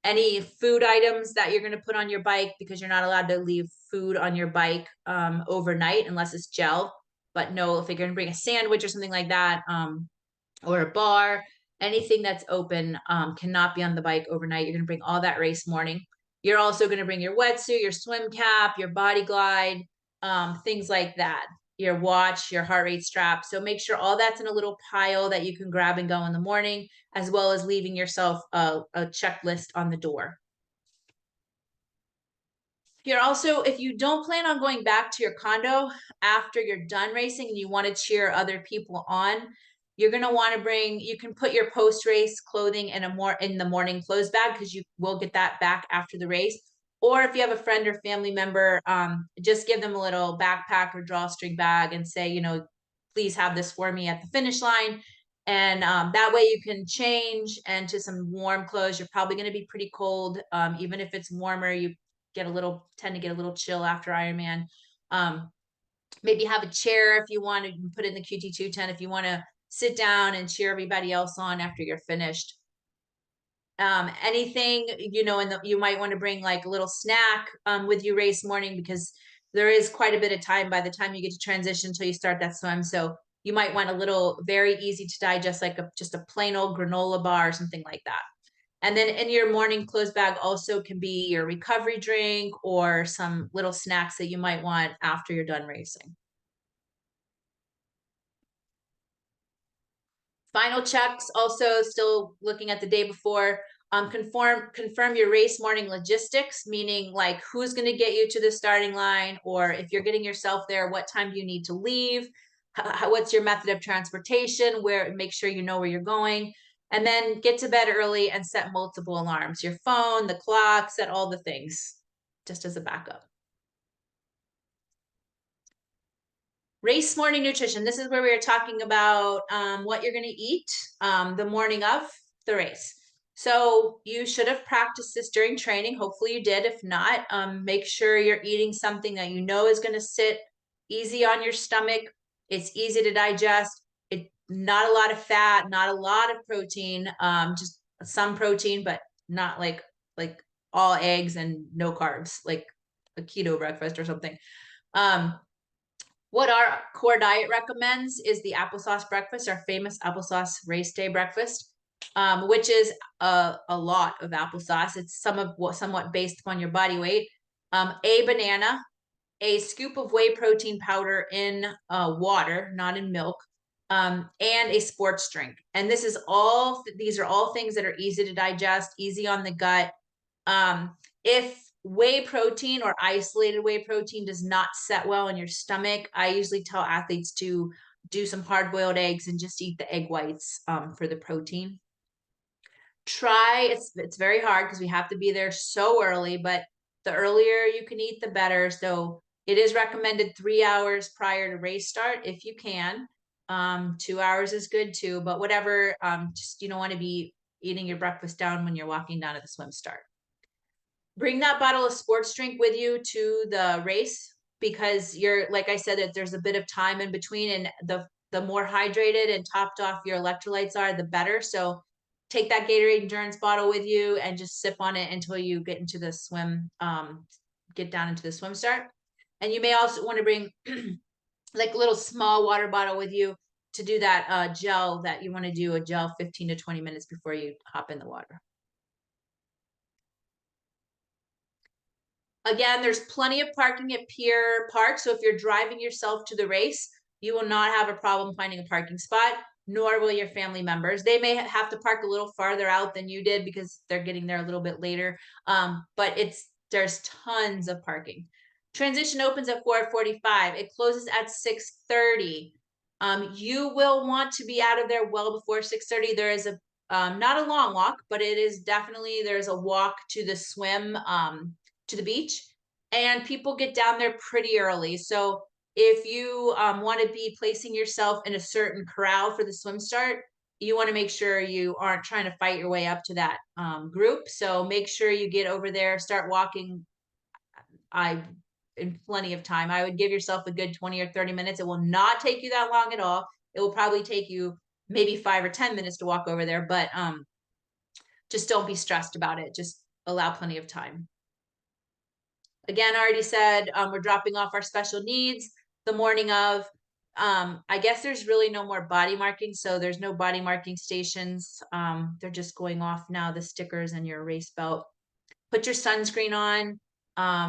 Any food items that you're going to put on your bike, because you're not allowed to leave food on your bike overnight unless it's gel. But no, if you're going to bring a sandwich or something like that, or a bar, anything that's open cannot be on the bike overnight. You're going to bring all that race morning. You're also going to bring your wetsuit, your swim cap, your body glide, things like that, your watch, your heart rate strap. So make sure all that's in a little pile that you can grab and go in the morning, as well as leaving yourself a checklist on the door. If you don't plan on going back to your condo after you're done racing and you want to cheer other people on, you're going to want to you can put your post-race clothing in the morning clothes bag, because you will get that back after the race. Or if you have a friend or family member, just give them a little backpack or drawstring bag and say, please have this for me at the finish line. And that way you can change into some warm clothes. You're probably going to be pretty cold. Even if it's warmer, you tend to get a little chill after Ironman. Maybe have a chair if you want to put in the QT2 tent if you want to sit down and cheer everybody else on after you're finished. Anything, you might want to bring like a little snack with you race morning, because there is quite a bit of time by the time you get to transition until you start that swim. So you might want a little very easy to digest, like just a plain old granola bar or something like that. And then in your morning clothes bag also can be your recovery drink or some little snacks that you might want after you're done racing. Final checks, also still looking at the day before. Confirm your race morning logistics, meaning like who's going to get you to the starting line, or if you're getting yourself there, what time do you need to leave? What's your method of transportation? Make sure you know where you're going. And then get to bed early and set multiple alarms, your phone, the clock, set all the things just as a backup. Race morning nutrition. This is where we are talking about what you're going to eat the morning of the race. So you should have practiced this during training. Hopefully you did. If not, make sure you're eating something that you know is going to sit easy on your stomach. It's easy to digest. Not a lot of fat, not a lot of protein, just some protein, but not like all eggs and no carbs, like a keto breakfast or something. What our core diet recommends is the applesauce breakfast, our famous applesauce race day breakfast, which is a lot of applesauce. It's somewhat based upon your body weight. A banana, a scoop of whey protein powder in water, not in milk, and a sports drink. And these are all things that are easy to digest, easy on the gut. If whey protein or isolated whey protein does not set well in your stomach, I usually tell athletes to do some hard-boiled eggs and just eat the egg whites for the protein. It's very hard because we have to be there so early, but the earlier you can eat, the better. So it is recommended 3 hours prior to race start if you can. 2 hours is good too, but whatever, just you don't want to be eating your breakfast down when you're walking down to the swim start. Bring that bottle of sports drink with you to the race because like I said, that there's a bit of time in between, and the more hydrated and topped off your electrolytes are, the better. So take that Gatorade endurance bottle with you and just sip on it until you get into the swim, get down into the swim start. And you may also want to bring like a little small water bottle with you to do that gel that you want to do, a gel 15 to 20 minutes before you hop in the water. Again, there's plenty of parking at Pier Park. So if you're driving yourself to the race, you will not have a problem finding a parking spot, nor will your family members. They may have to park a little farther out than you did because they're getting there a little bit later. But there's tons of parking. Transition opens at 4:45. It closes at 6:30. You will want to be out of there well before 6:30. There is not a long walk, but there's a walk to the swim, to the beach, and people get down there pretty early. So if you want to be placing yourself in a certain corral for the swim start, you want to make sure you aren't trying to fight your way up to that group. So make sure you get over there, start walking in plenty of time. I would give yourself a good 20 or 30 minutes. It will not take you that long at all. It will probably take you maybe 5 or 10 minutes to walk over there, but just don't be stressed about it. Just allow plenty of time. Again, I already said we're dropping off our special needs the morning of. I guess there's really no more body marking, so there's no body marking stations. They're just going off now, the stickers and your race belt. Put your sunscreen on,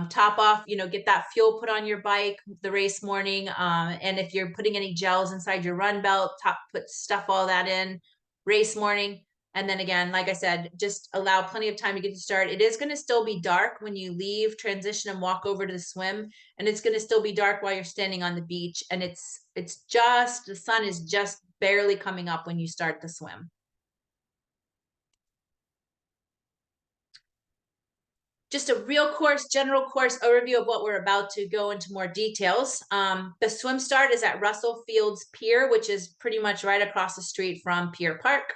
top off, get that fuel put on your bike the race morning. And if you're putting any gels inside your run belt, put all that in race morning. And then again, like I said, just allow plenty of time to get to start. It is going to still be dark when you leave transition and walk over to the swim. And it's going to still be dark while you're standing on the beach. And the sun is just barely coming up when you start the swim. Just a general course overview of what we're about to go into more details. The swim start is at Russell Fields Pier, which is pretty much right across the street from Pier Park.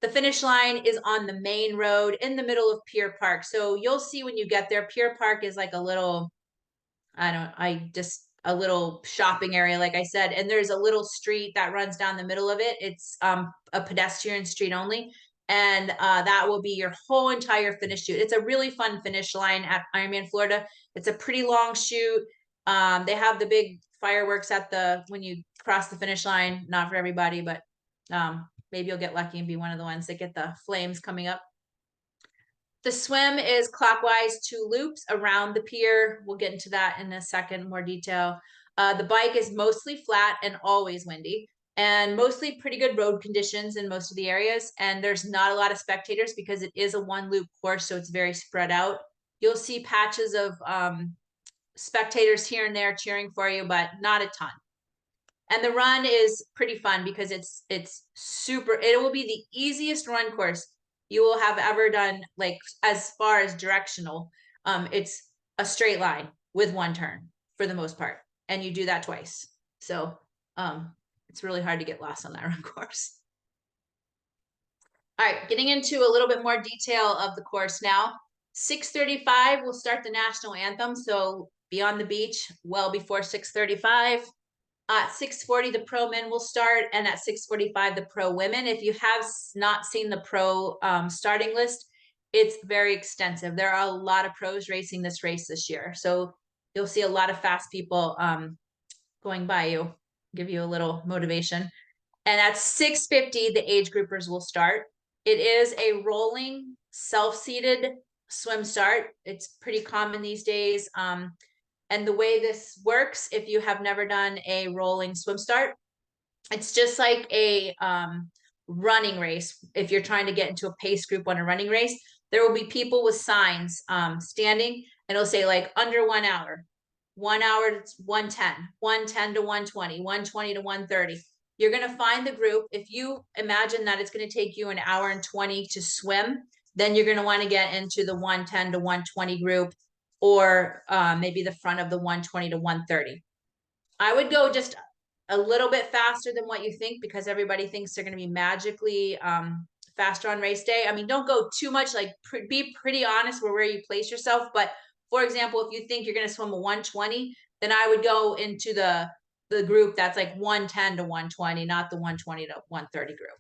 The finish line is on the main road in the middle of Pier Park. So you'll see when you get there, Pier Park is like a little, a little shopping area, like I said, and there's a little street that runs down the middle of it. It's a pedestrian street only. And that will be your whole entire finish shoot. It's a really fun finish line at IRONMAN Florida. It's a pretty long shoot. They have the big fireworks when you cross the finish line. Not for everybody, but maybe you'll get lucky and be one of the ones that get the flames coming up. The swim is clockwise 2 loops around the pier. We'll get into that in a second, more detail. The bike is mostly flat and always windy, and mostly pretty good road conditions in most of the areas. And there's not a lot of spectators because it is a 1-loop course, so it's very spread out. You'll see patches of spectators here and there cheering for you, but not a ton. And the run is pretty fun because it will be the easiest run course you will have ever done, like as far as directional. It's a straight line with 1 turn for the most part, and you do that twice. So it's really hard to get lost on that run course. All right, getting into a little bit more detail of the course now. 6:35, we'll start the national anthem. So be on the beach well before 6:35. At 6:40, the pro men will start, and at 6:45, the pro women. If you have not seen the pro starting list, it's very extensive. There are a lot of pros racing this race this year. So you'll see a lot of fast people going by you, give you a little motivation. And at 6:50, the age groupers will start. It is a rolling, self-seated swim start. It's pretty common these days. And the way this works, if you have never done a rolling swim start, it's just like a running race. If you're trying to get into a pace group on a running race, there will be people with signs standing, and it'll say like under 1 hour, 1 hour to 110, 110 to 120, 120 to 130. You're going to find the group. If you imagine that it's going to take you an hour and 20 to swim, then you're going to want to get into the 110 to 120 group, or maybe the front of the 120 to 130. I would go just a little bit faster than what you think, because everybody thinks they're going to be magically faster on race day. I mean, don't go too much, like be pretty honest where you place yourself. But for example, if you think you're going to swim a 120, then I would go into the group that's like 110 to 120, not the 120 to 130 group.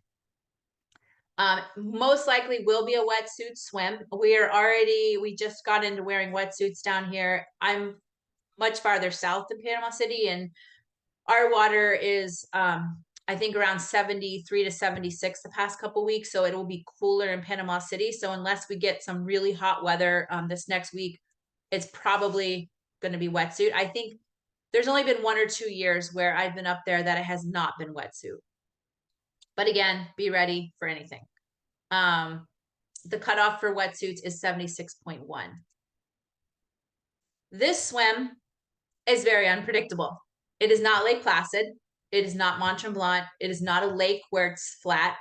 Most likely will be a wetsuit swim. We just got into wearing wetsuits down here. I'm much farther south than Panama City, and our water is I think around 73 to 76 the past couple weeks, so it will be cooler in Panama City. So unless we get some really hot weather this next week, it's probably going to be wetsuit. I think there's only been 1 or 2 years where I've been up there that it has not been wetsuit. But again, be ready for anything. The cutoff for wetsuits is 76.1. This swim is very unpredictable. It is not Lake Placid. It is not Mont Tremblant. It is not a lake where it's flat.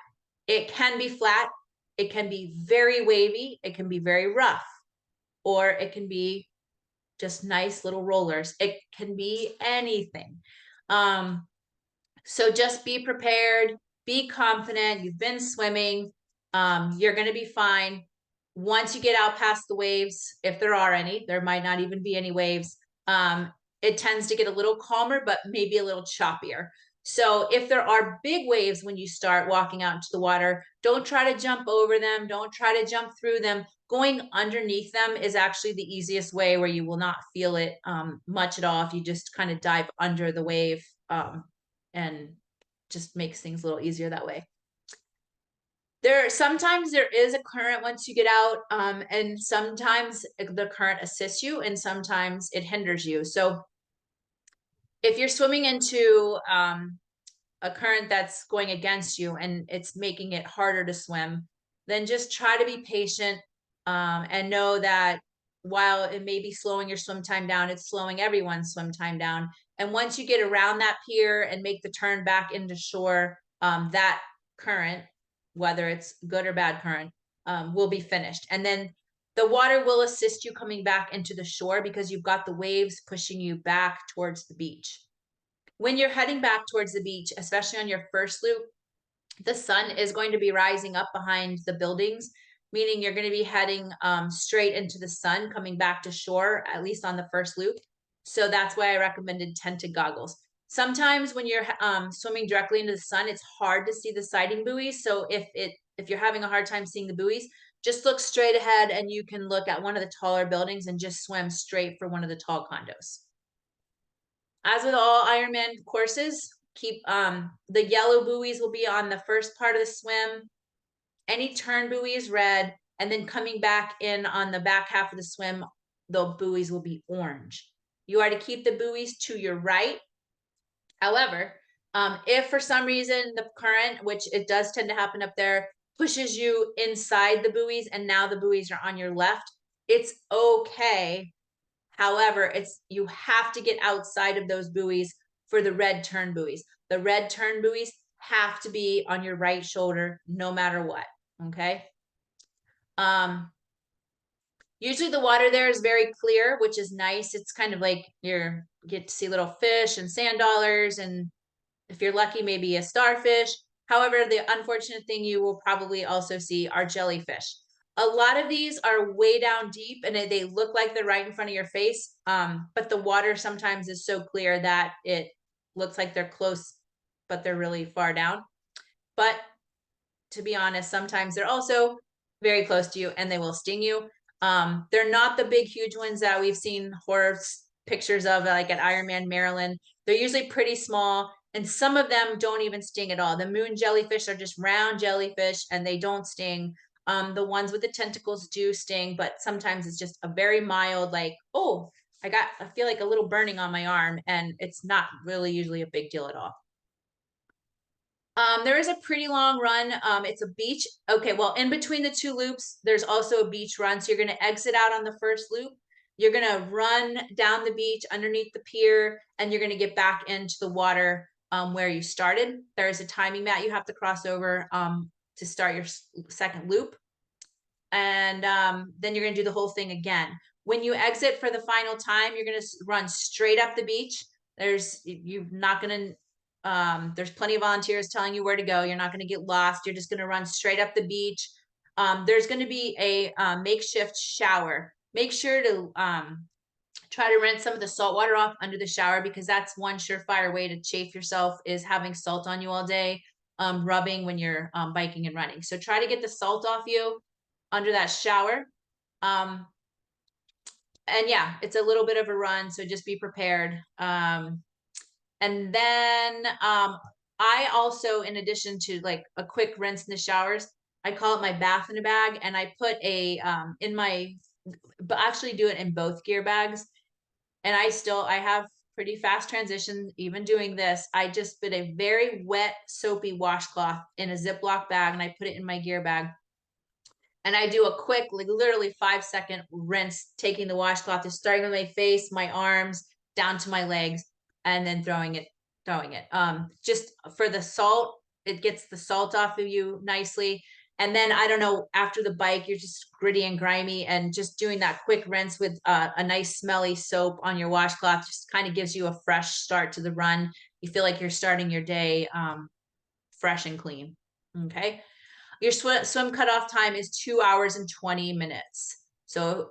It can be flat. It can be very wavy. It can be very rough, or it can be just nice little rollers. It can be anything. So just be prepared, be confident. You've been swimming. You're going to be fine. Once you get out past the waves, if there are any, there might not even be any waves. It tends to get a little calmer, but maybe a little choppier. So if there are big waves when you start walking out into the water, don't try to jump over them. Don't try to jump through them. Going underneath them is actually the easiest way, where you will not feel it much at all if you just kind of dive under the wave, and just makes things a little easier that way. Sometimes there is a current once you get out, and sometimes the current assists you, and sometimes it hinders you. So if you're swimming into a current that's going against you and it's making it harder to swim, then just try to be patient, and know that while it may be slowing your swim time down, it's slowing everyone's swim time down. And once you get around that pier and make the turn back into shore, that current, whether it's good or bad current, will be finished. And then the water will assist you coming back into the shore, because you've got the waves pushing you back towards the beach. When you're heading back towards the beach, especially on your first loop, the sun is going to be rising up behind the buildings, meaning you're going to be heading straight into the sun coming back to shore, at least on the first loop. So that's why I recommended tinted goggles. Sometimes when you're swimming directly into the sun, it's hard to see the siding buoys. So if you're having a hard time seeing the buoys, just look straight ahead, and you can look at one of the taller buildings and just swim straight for one of the tall condos. As with all Ironman courses, keep the yellow buoys will be on the first part of the swim. Any turn buoy is red, and then coming back in on the back half of the swim, the buoys will be orange. You are to keep the buoys to your right. However, if for some reason the current, which it does tend to happen up there, pushes you inside the buoys and now the buoys are on your left, it's okay. However, you have to get outside of those buoys for the red turn buoys. The red turn buoys have to be on your right shoulder no matter what, okay? Usually the water there is very clear, which is nice. It's kind of like you get to see little fish and sand dollars, and if you're lucky, maybe a starfish. However, the unfortunate thing you will probably also see are jellyfish. A lot of these are way down deep and they look like they're right in front of your face. But the water sometimes is so clear that it looks like they're close, but they're really far down. But to be honest, sometimes they're also very close to you and they will sting you. They're not the big, huge ones that we've seen horror pictures of, like at IRONMAN Maryland. They're usually pretty small, and some of them don't even sting at all. The moon jellyfish are just round jellyfish and they don't sting. The ones with the tentacles do sting, but sometimes it's just a very mild, like, oh, I feel like a little burning on my arm, and it's not really usually a big deal at all. There is a pretty long run. It's a beach. Okay, well, in between the two loops, there's also a beach run. So you're going to exit out on the first loop. You're going to run down the beach underneath the pier, and you're going to get back into the water where you started. There's a timing mat you have to cross over to start your second loop. And then you're going to do the whole thing again. When you exit for the final time, you're going to run straight up the beach. You're not going to there's plenty of volunteers telling you where to go. You're not going to get lost. You're just going to run straight up the beach. There's going to be a makeshift shower. Make sure to try to rinse some of the salt water off under the shower, because that's one surefire way to chafe yourself, is having salt on you all day, rubbing when you're biking and running. So try to get the salt off you under that shower. And yeah, it's a little bit of a run, so just be prepared. And then I also, in addition to like a quick rinse in the showers, I call it my bath in a bag, and I put a but actually do it in both gear bags. And I have pretty fast transition even doing this. I just put a very wet, soapy washcloth in a Ziploc bag, and I put it in my gear bag. And I do a quick, like literally 5-second rinse, taking the washcloth, just starting with my face, my arms, down to my legs, and then throwing it. Just for the salt, it gets the salt off of you nicely. And then, I don't know, after the bike, you're just gritty and grimy, and just doing that quick rinse with a nice smelly soap on your washcloth just kind of gives you a fresh start to the run. You feel like you're starting your day fresh and clean. Okay. Your swim cutoff time is 2 hours and 20 minutes. So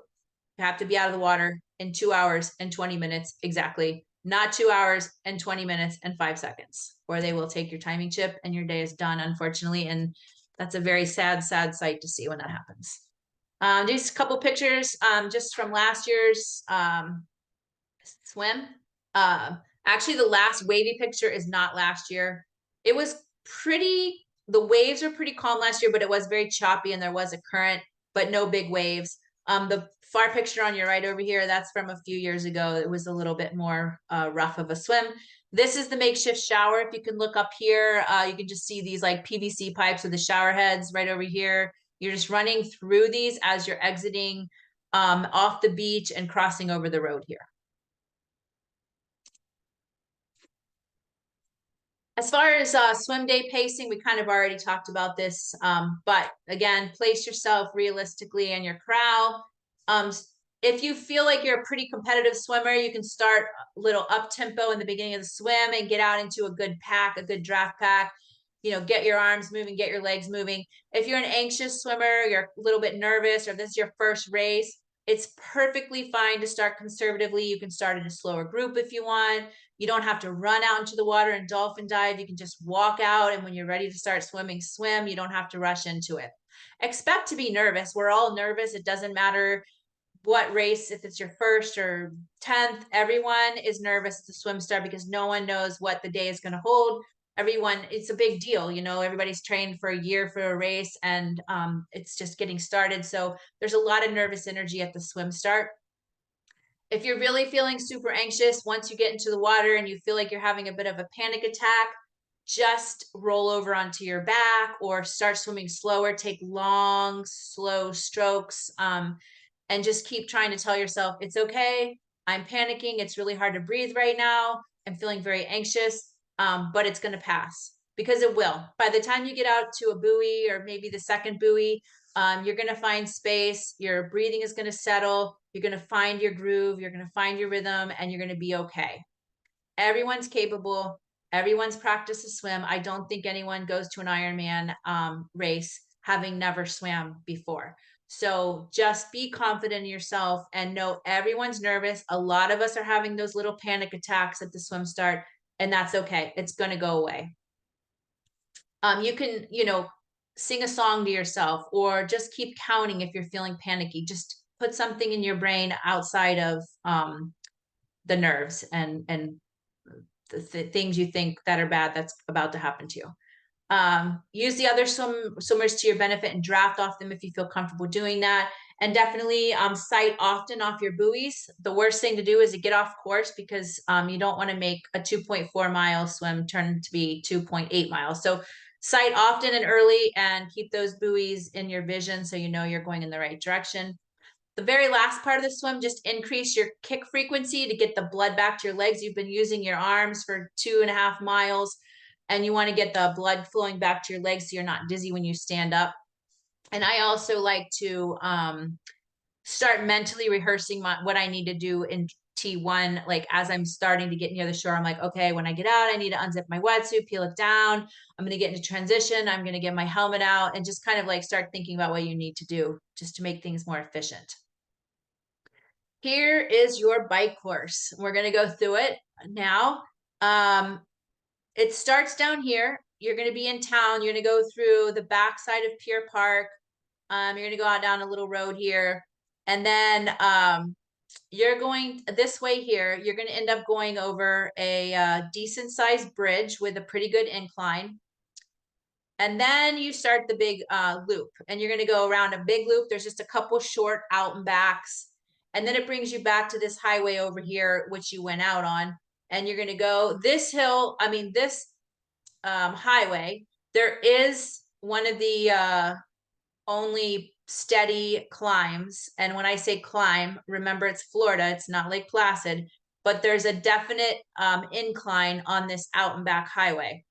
you have to be out of the water in 2 hours and 20 minutes exactly, not 2 hours and 20 minutes and 5 seconds, or they will take your timing chip and your day is done, unfortunately. And that's a very sad, sad sight to see when that happens. These couple pictures just from last year's swim. Actually, the last wavy picture is not last year. It was the waves were pretty calm last year, but it was very choppy and there was a current, but no big waves. The far picture on your right over here, that's from a few years ago. It was a little bit more rough of a swim. This is the makeshift shower. If you can look up here, you can just see these like PVC pipes with the shower heads right over here. You're just running through these as you're exiting off the beach and crossing over the road here. As far as swim day pacing, we kind of already talked about this, but again, place yourself realistically in your corral. If you feel like you're a pretty competitive swimmer, you can start a little up tempo in the beginning of the swim and get out into a good pack, a good draft pack. Get your arms moving, get your legs moving. If you're an anxious swimmer, you're a little bit nervous, or this is your first race, it's perfectly fine to start conservatively. You can start in a slower group if you want. You don't have to run out into the water and dolphin dive. You can just walk out, and when you're ready to start swimming, swim. You don't have to rush into it. Expect to be nervous. We're all nervous. It doesn't matter what race, if it's your first or 10th, everyone is nervous at the swim start, because no one knows what the day is going to hold. It's a big deal. Everybody's trained for a year for a race, and it's just getting started. So there's a lot of nervous energy at the swim start. If you're really feeling super anxious, once you get into the water and you feel like you're having a bit of a panic attack, just roll over onto your back or start swimming slower. Take long, slow strokes, and just keep trying to tell yourself, it's okay. I'm panicking. It's really hard to breathe right now. I'm feeling very anxious, but it's going to pass, because it will. By the time you get out to a buoy, or maybe the second buoy, you're going to find space. Your breathing is going to settle. You're going to find your groove. You're going to find your rhythm, and you're going to be okay. Everyone's capable. Everyone's practiced to swim. I don't think anyone goes to an Ironman race having never swam before. So just be confident in yourself and know everyone's nervous. A lot of us are having those little panic attacks at the swim start, and that's okay. It's going to go away. You can, sing a song to yourself, or just keep counting if you're feeling panicky. Just put something in your brain outside of the nerves and the things you think that are bad that's about to happen to you. Use the other swimmers to your benefit and draft off them if you feel comfortable doing that. And definitely sight often off your buoys. The worst thing to do is to get off course, because you don't want to make a 2.4 mile swim turn to be 2.8 miles. So sight often and early, and keep those buoys in your vision so you know you're going in the right direction. The very last part of the swim, just increase your kick frequency to get the blood back to your legs. You've been using your arms for 2.5 miles, and you want to get the blood flowing back to your legs so you're not dizzy when you stand up. And I also like to start mentally rehearsing what I need to do in T1. Like as I'm starting to get near the shore, I'm like, okay, when I get out, I need to unzip my wetsuit, peel it down. I'm going to get into transition. I'm going to get my helmet out, and just kind of like start thinking about what you need to do just to make things more efficient. Here is your bike course. We're going to go through it now. It starts down here. You're going to be in town. You're going to go through the backside of Pier Park. You're going to go out down a little road here. And then you're going this way here. You're going to end up going over a decent sized bridge with a pretty good incline. And then you start the big loop, and you're going to go around a big loop. There's just a couple short out and backs. And then it brings you back to this highway over here, which you went out on. And you're going to go this hill. I mean, this highway, there is one of the only steady climbs. And when I say climb, remember it's Florida, it's not Lake Placid, but there's a definite incline on this out and back highway.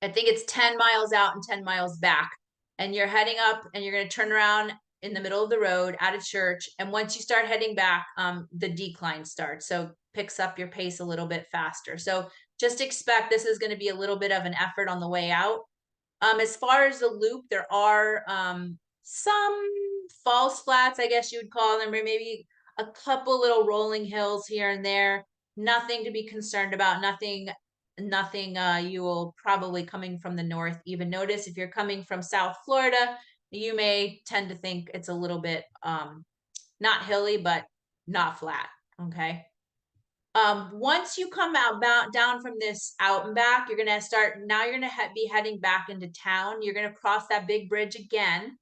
I think it's 10 miles out and 10 miles back. And you're heading up, and you're going to turn around in the middle of the road at a church. And once you start heading back, the decline starts. So picks up your pace a little bit faster. So just expect this is going to be a little bit of an effort on the way out. As far as the loop, there are some false flats, I guess you would call them, or maybe a couple little rolling hills here and there. Nothing to be concerned about. Nothing you will probably, coming from the north, even notice. If you're coming from South Florida, you may tend to think it's a little bit not hilly, but not flat. Okay. Once you come down from this out and back, you're going to start, now you're going to be heading back into town. You're going to cross that big bridge again,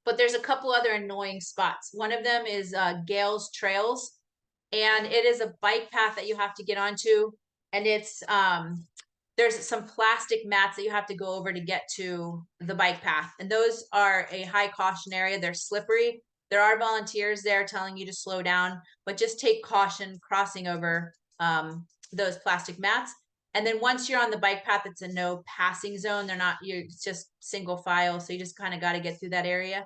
but there's a couple other annoying spots. One of them is Gales Trails, and it is a bike path that you have to get onto. And it's, there's some plastic mats that you have to go over to get to the bike path. And those are a high caution area. They're slippery. There are volunteers there telling you to slow down, but just take caution crossing over those plastic mats. And then once you're on the bike path, it's a no passing zone. It's just single file. So you just kind of got to get through that area.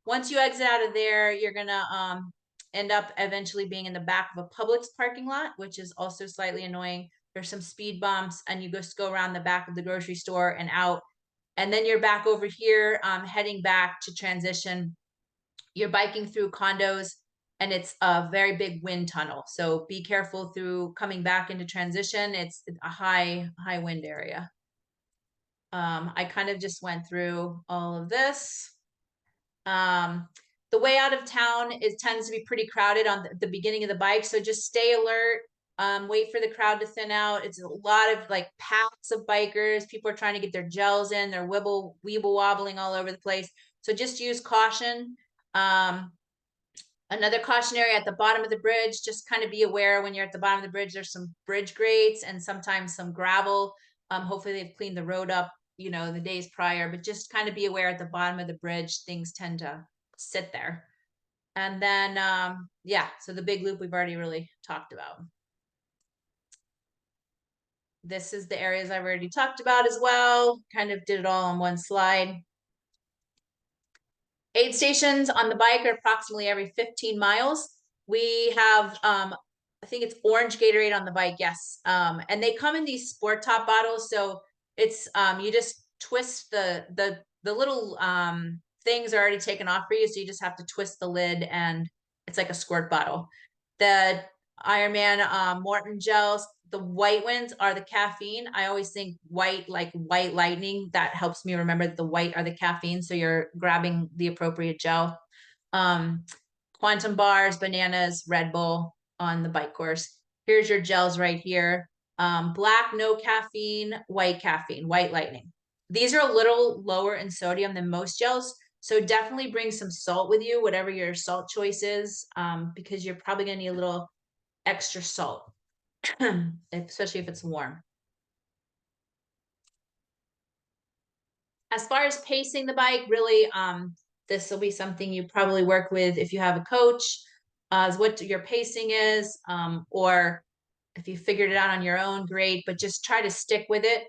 Once you exit out of there, you're going to end up eventually being in the back of a Publix parking lot, which is also slightly annoying. There's some speed bumps, and you just go around the back of the grocery store and out. And then you're back over here, heading back to transition. You're biking through condos, and it's a very big wind tunnel. So be careful through coming back into transition. It's a high wind area. I kind of just went through all of this. The way out of town tends to be pretty crowded on the beginning of the bike. So just stay alert. Wait for the crowd to thin out. It's a lot of like packs of bikers. People are trying to get their gels in. They're weeble wobbling all over the place. So just use caution. Another caution area at the bottom of the bridge, just kind of be aware when you're at the bottom of the bridge, there's some bridge grates and sometimes some gravel. Hopefully they've cleaned the road up, the days prior, but just kind of be aware at the bottom of the bridge, things tend to sit there. And then, yeah, so the big loop we've already really talked about. This is the areas I've already talked about as well. Kind of did it all on one slide. Aid stations on the bike are approximately every 15 miles. We have I think it's orange Gatorade on the bike. Yes. And they come in these sport top bottles. So it's, you just twist the little, things are already taken off for you. So you just have to twist the lid and it's like a squirt bottle. The Ironman, Morton gels, the white ones are the caffeine. I always think white, like white lightning. That helps me remember that the white are the caffeine. So you're grabbing the appropriate gel. Quantum bars, bananas, Red Bull on the bike course. Here's your gels right here. Black, no caffeine, white lightning. These are a little lower in sodium than most gels. So definitely bring some salt with you, whatever your salt choice is, because you're probably gonna need a little extra salt, especially if it's warm. As far as pacing the bike, really, this will be something you probably work with if you have a coach, is what your pacing is, or if you figured it out on your own, great, but just try to stick with it.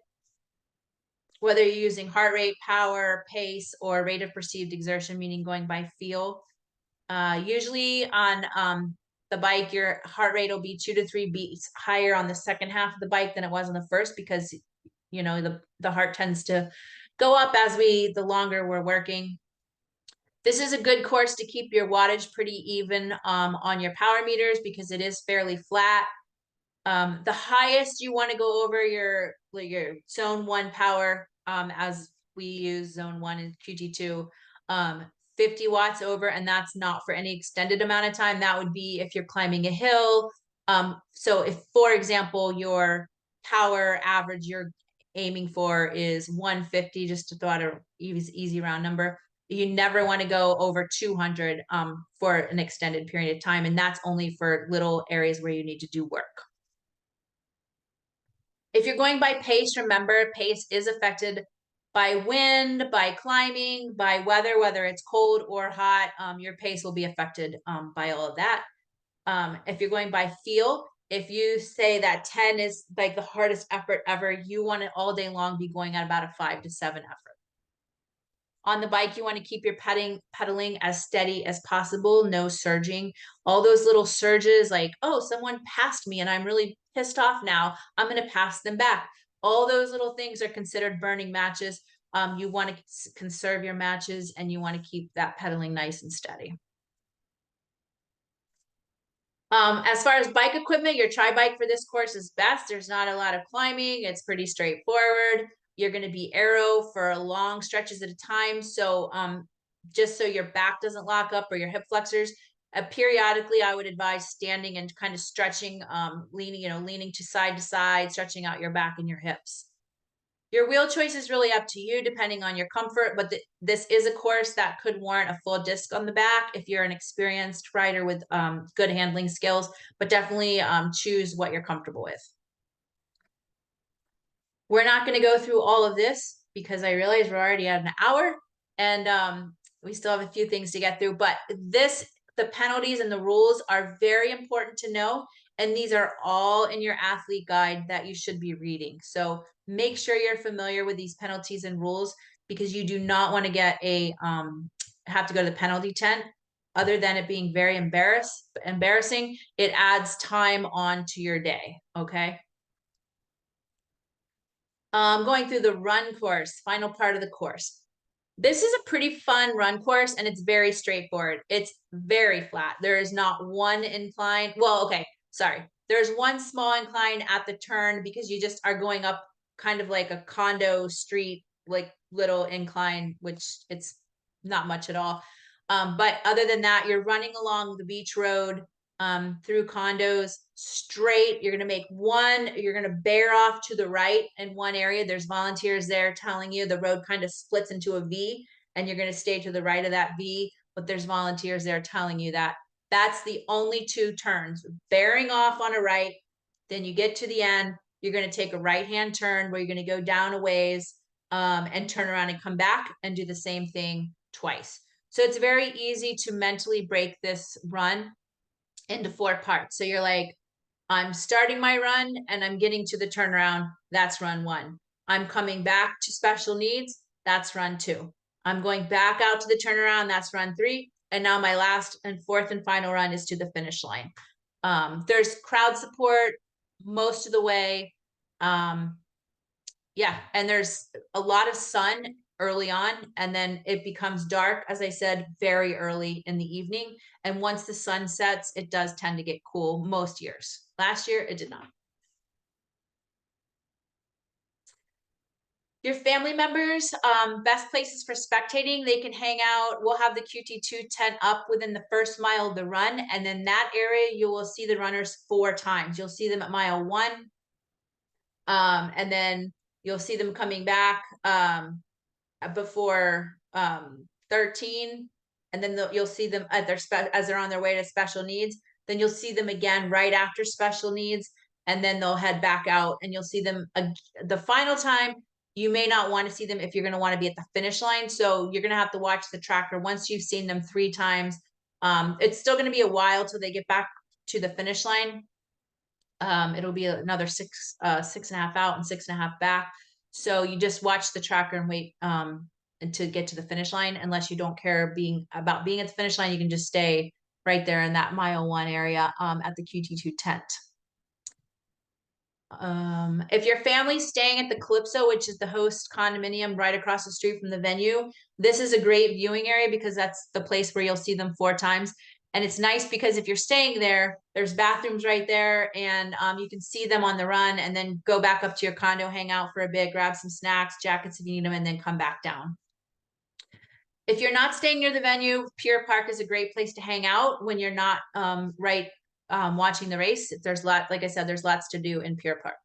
Whether you're using heart rate, power, pace, or rate of perceived exertion, meaning going by feel. Usually on the bike, your heart rate will be 2 to 3 beats higher on the second half of the bike than it was on the first, because you know the heart tends to go up as the longer we're working. This is a good course to keep your wattage pretty even on your power meters because it is fairly flat. The highest you want to go over your zone 1 power, as we use zone 1 in QT2, 50 watts over, and that's not for any extended amount of time. That would be if you're climbing a hill. So if, for example, your power average you're aiming for is 150, just to throw out a easy round number, you never want to go over 200 for an extended period of time, and that's only for little areas where you need to do work. If you're going by pace, remember pace is affected by wind, by climbing, by weather, whether it's cold or hot. Your pace will be affected by all of that. If you're going by feel, if you say that 10 is like the hardest effort ever, you want to all day long be going at about a 5 to 7 effort. On the bike, you want to keep your pedaling as steady as possible, no surging. All those little surges like, oh, someone passed me and I'm really pissed off now, I'm going to pass them back. All those little things are considered burning matches. You want to conserve your matches and you want to keep that pedaling nice and steady. As far as bike equipment, your tri-bike for this course is best. There's not a lot of climbing. It's pretty straightforward. You're going to be aero for long stretches at a time. So just so your back doesn't lock up or your hip flexors, periodically I would advise standing and kind of stretching, leaning to side, stretching out your back and your hips. Your wheel choice is really up to you depending on your comfort, but this is a course that could warrant a full disc on the back if you're an experienced rider with good handling skills, but definitely choose what you're comfortable with. We're not going to go through all of this because I realize we're already at an hour and we still have a few things to get through, but the penalties and the rules are very important to know. And these are all in your athlete guide that you should be reading. So make sure you're familiar with these penalties and rules because you do not want to get have to go to the penalty tent. Other than it being very embarrassing, it adds time on to your day, okay? Going through the run course, final part of the course. This is a pretty fun run course and it's very straightforward. It's very flat. There is not one incline. Well, okay, sorry. There's one small incline at the turn because you just are going up kind of like a condo street, like little incline, which it's not much at all. But other than that, you're running along the beach road through condos straight. You're going to bear off to the right in one area. There's volunteers there telling you the road kind of splits into a V and you're going to stay to the right of that V, but there's volunteers there telling you that. That's the only 2 turns, bearing off on a right. Then you get to the end, you're going to take a right-hand turn where you're going to go down a ways and turn around and come back and do the same thing twice. So it's very easy to mentally break this run into 4 parts. So you're like, I'm starting my run and I'm getting to the turnaround. That's run 1. I'm coming back to special needs. That's run 2. I'm going back out to the turnaround. That's run 3. And now my last and 4th and final run is to the finish line. There's crowd support most of the way. Yeah, and there's a lot of sun early on, and then it becomes dark, as I said, very early in the evening. And once the sun sets, it does tend to get cool most years. Last year, it did not. Your family members, best places for spectating, they can hang out. We'll have the QT2 tent up within the first mile of the run. And then that area, you will see the runners 4 times. You'll see them at mile 1. And then you'll see them coming back before 13. And then you'll see them at their as they're on their way to special needs. Then you'll see them again right after special needs. And then they'll head back out, and you'll see them the final time. You may not want to see them if you're going to want to be at the finish line. So you're going to have to watch the tracker once you've seen them 3 times. It's still going to be a while till they get back to the finish line. It'll be another 6.5 out and 6.5 back. So you just watch the tracker and wait to get to the finish line. Unless you don't care about being at the finish line, you can just stay right there in that mile 1 area at the QT2 tent. If your family's staying at the Calypso, which is the host condominium right across the street from the venue, this is a great viewing area because that's the place where you'll see them 4 times. And it's nice because if you're staying there, there's bathrooms right there, and you can see them on the run, and then go back up to your condo, hang out for a bit, grab some snacks, jackets if you need them, and then come back down. If you're not staying near the venue, Pier Park is a great place to hang out when you're not watching the race. Like I said, there's lots to do in Pier Park.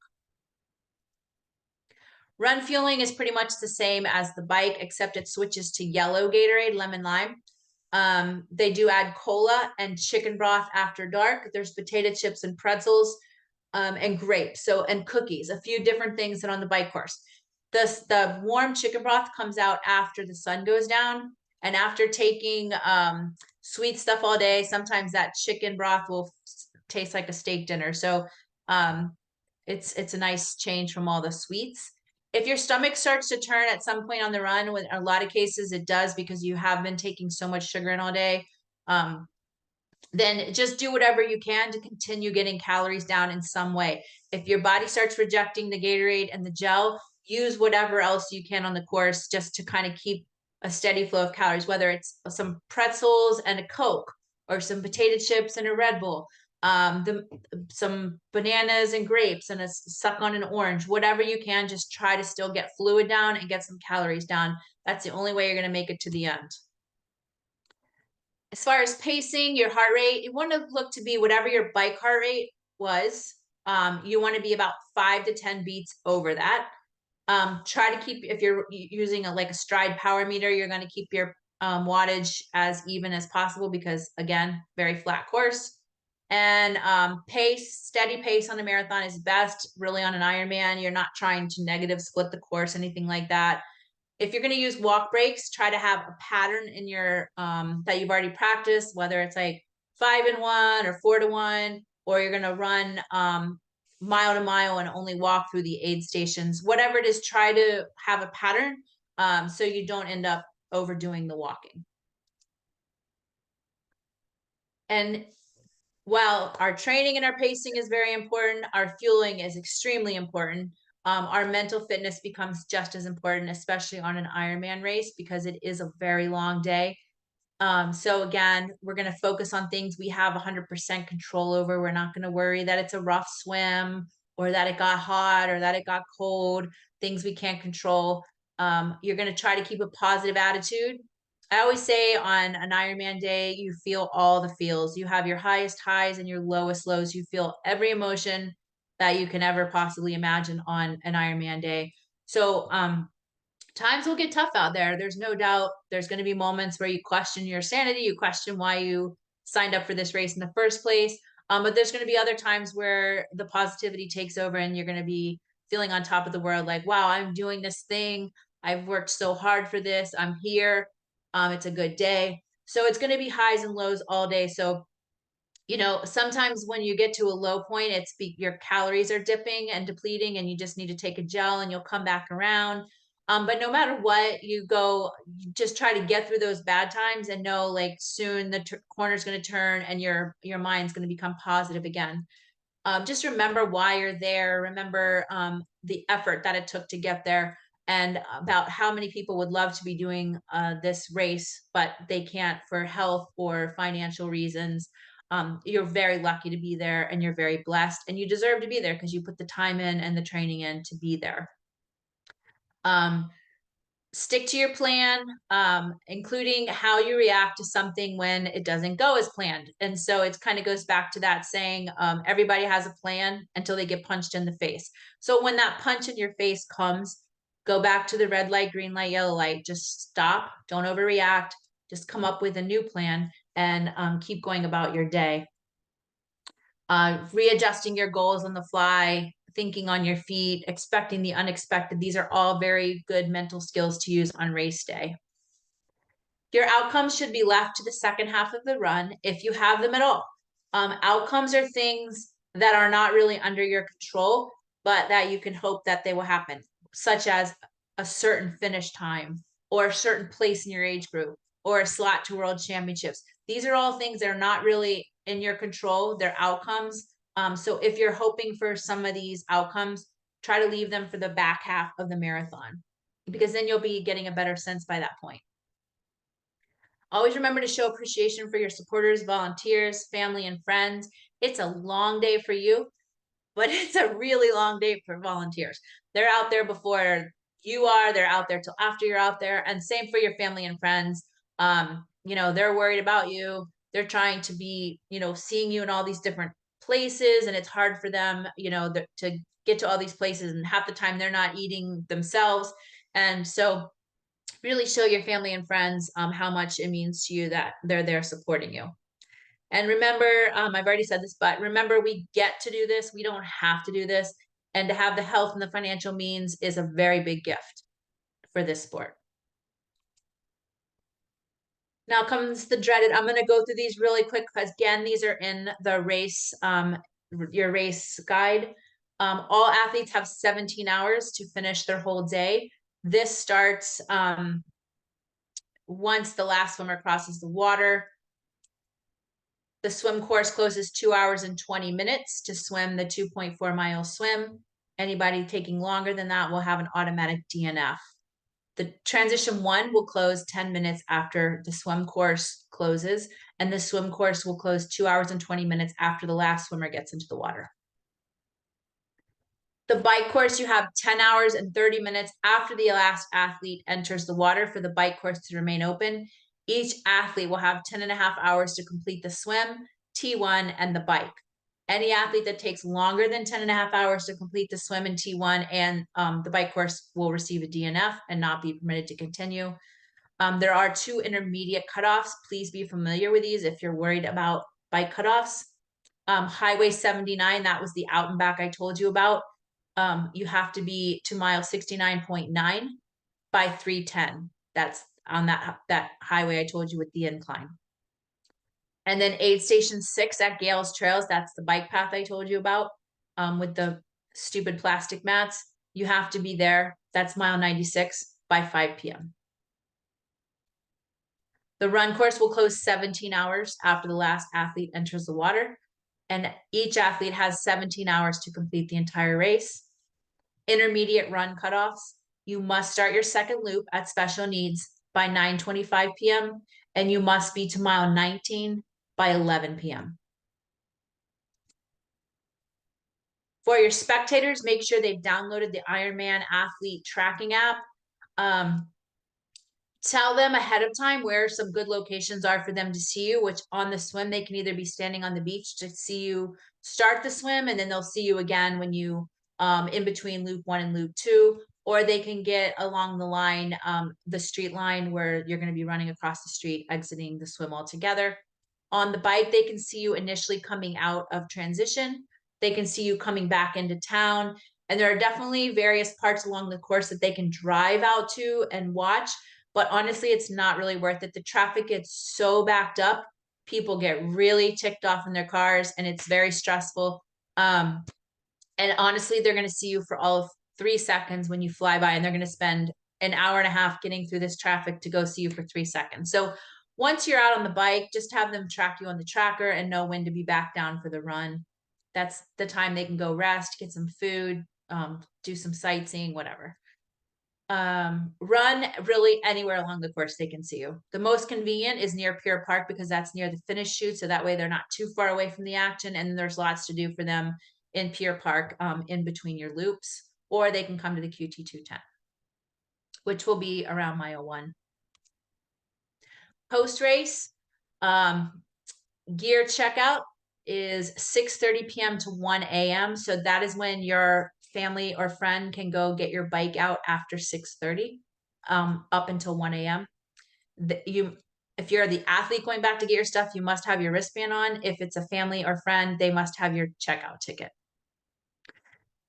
Run fueling is pretty much the same as the bike, except it switches to yellow Gatorade, lemon lime. They do add cola and chicken broth after dark. There's potato chips and pretzels, and grapes, and cookies, a few different things than on the bike course. The warm chicken broth comes out after the sun goes down, and after taking sweet stuff all day, sometimes that chicken broth will taste like a steak dinner. So it's a nice change from all the sweets. If your stomach starts to turn at some point on the run, in a lot of cases it does because you have been taking so much sugar in all day, then just do whatever you can to continue getting calories down in some way. If your body starts rejecting the Gatorade and the gel, use whatever else you can on the course just to kind of keep a steady flow of calories, whether it's some pretzels and a Coke, or some potato chips and a Red Bull, some bananas and grapes and a suck on an orange, whatever you can, just try to still get fluid down and get some calories down. That's the only way you're going to make it to the end. As far as pacing, your heart rate, you want to look to be whatever your bike heart rate was. You want to be about 5 to 10 beats over that. Try to keep, if you're using a stride power meter, you're going to keep your wattage as even as possible because, again, very flat course. And steady pace on a marathon is best. Really, on an Ironman, you're not trying to negative split the course, anything like that. If you're going to use walk breaks, try to have a pattern in your that you've already practiced, whether it's like 5 and 1 or 4 to 1, or you're going to run mile to mile and only walk through the aid stations. Whatever it is, try to have a pattern so you don't end up overdoing the walking. And while our training and our pacing is very important, our fueling is extremely important. Our mental fitness becomes just as important, especially on an Ironman race, because it is a very long day. So again, we're going to focus on things we have 100% control over. We're not going to worry that it's a rough swim or that it got hot or that it got cold, things we can't control. You're going to try to keep a positive attitude. I always say on an Ironman day, you feel all the feels. You have your highest highs and your lowest lows. You feel every emotion that you can ever possibly imagine on an Ironman day. So times will get tough out there. There's no doubt. There's going to be moments where you question your sanity. You question why you signed up for this race in the first place. But there's going to be other times where the positivity takes over and you're going to be feeling on top of the world. Like, wow, I'm doing this thing. I've worked so hard for this. I'm here. It's a good day. So it's going to be highs and lows all day. So, sometimes when you get to a low point, your calories are dipping and depleting and you just need to take a gel and you'll come back around. But no matter what, you just try to get through those bad times and know like soon the corner's going to turn and your mind's going to become positive again. Just remember why you're there. Remember the effort that it took to get there, and about how many people would love to be doing this race, but they can't for health or financial reasons. You're very lucky to be there, and you're very blessed, and you deserve to be there because you put the time in and the training in to be there. Stick to your plan, including how you react to something when it doesn't go as planned. And so it kind of goes back to that saying, everybody has a plan until they get punched in the face. So when that punch in your face comes, go back to the red light, green light, yellow light. Just stop. Don't overreact. Just come up with a new plan and keep going about your day. Readjusting your goals on the fly, thinking on your feet, expecting the unexpected. These are all very good mental skills to use on race day. Your outcomes should be left to the second half of the run if you have them at all. Outcomes are things that are not really under your control, but that you can hope that they will happen, such as a certain finish time or a certain place in your age group or a slot to world championships. These are all things that are not really in your control. They're outcomes. So if you're hoping for some of these outcomes, try to leave them for the back half of the marathon, because then you'll be getting a better sense by that point. Always remember to show appreciation for your supporters, volunteers, family, and friends. It's a long day for you, but it's a really long day for volunteers. They're out there before you are. They're out there till after you're out there. And same for your family and friends. They're worried about you. They're trying to be, seeing you in all these different places, and it's hard for them, to get to all these places, and half the time they're not eating themselves. And so really show your family and friends how much it means to you that they're there supporting you. And remember, I've already said this, but remember, we get to do this. We don't have to do this. And to have the health and the financial means is a very big gift for this sport. Now comes the dreaded. I'm going to go through these really quick because, again, these are in the race, your race guide. All athletes have 17 hours to finish their whole day. This starts once the last swimmer crosses the water. The swim course closes 2 hours and 20 minutes to swim the 2.4-mile swim. Anybody taking longer than that will have an automatic DNF. The transition 1 will close 10 minutes after the swim course closes, and the swim course will close 2 hours and 20 minutes after the last swimmer gets into the water. The bike course, you have 10 hours and 30 minutes after the last athlete enters the water for the bike course to remain open. Each athlete will have 10.5 hours to complete the swim, T1, and the bike. Any athlete that takes longer than 10.5 hours to complete the swim in T1 and the bike course will receive a DNF and not be permitted to continue. There are 2 intermediate cutoffs. Please be familiar with these if you're worried about bike cutoffs. Highway 79, that was the out and back I told you about. You have to be to mile 69.9 by 3:10. That's on that highway I told you with the incline. And then aid station 6 at Gales Trails, that's the bike path I told you about, with the stupid plastic mats. You have to be there. That's mile 96 by 5 p.m. The run course will close 17 hours after the last athlete enters the water, and each athlete has 17 hours to complete the entire race. Intermediate run cutoffs. You must start your second loop at special needs by 9:25 p.m. and you must be to mile 19 by 11 p.m. For your spectators, make sure they've downloaded the Ironman athlete tracking app. Tell them ahead of time where some good locations are for them to see you, which on the swim, they can either be standing on the beach to see you start the swim, and then they'll see you again when you in between loop 1 and loop 2, or they can get along the line, the street line where you're going to be running across the street, exiting the swim altogether. On the bike, they can see you initially coming out of transition. They can see you coming back into town. And there are definitely various parts along the course that they can drive out to and watch. But honestly, it's not really worth it. The traffic gets so backed up. People get really ticked off in their cars, and it's very stressful. And honestly, they're going to see you for all of 3 seconds when you fly by, and they're going to spend an hour and a half getting through this traffic to go see you for 3 seconds. So once you're out on the bike, just have them track you on the tracker and know when to be back down for the run. That's the time they can go rest, get some food, do some sightseeing, whatever. Run really anywhere along the course they can see you. The most convenient is near Pier Park because that's near the finish chute. So that way they're not too far away from the action, and there's lots to do for them in Pier Park, in between your loops, or they can come to the QT2 tent, which will be around mile 1. Post race, gear checkout is 6:30 p.m. to 1 a.m. So that is when your family or friend can go get your bike out after 6:30, up until 1 a.m. If you're the athlete going back to get your stuff, you must have your wristband on. If it's a family or friend, they must have your checkout ticket.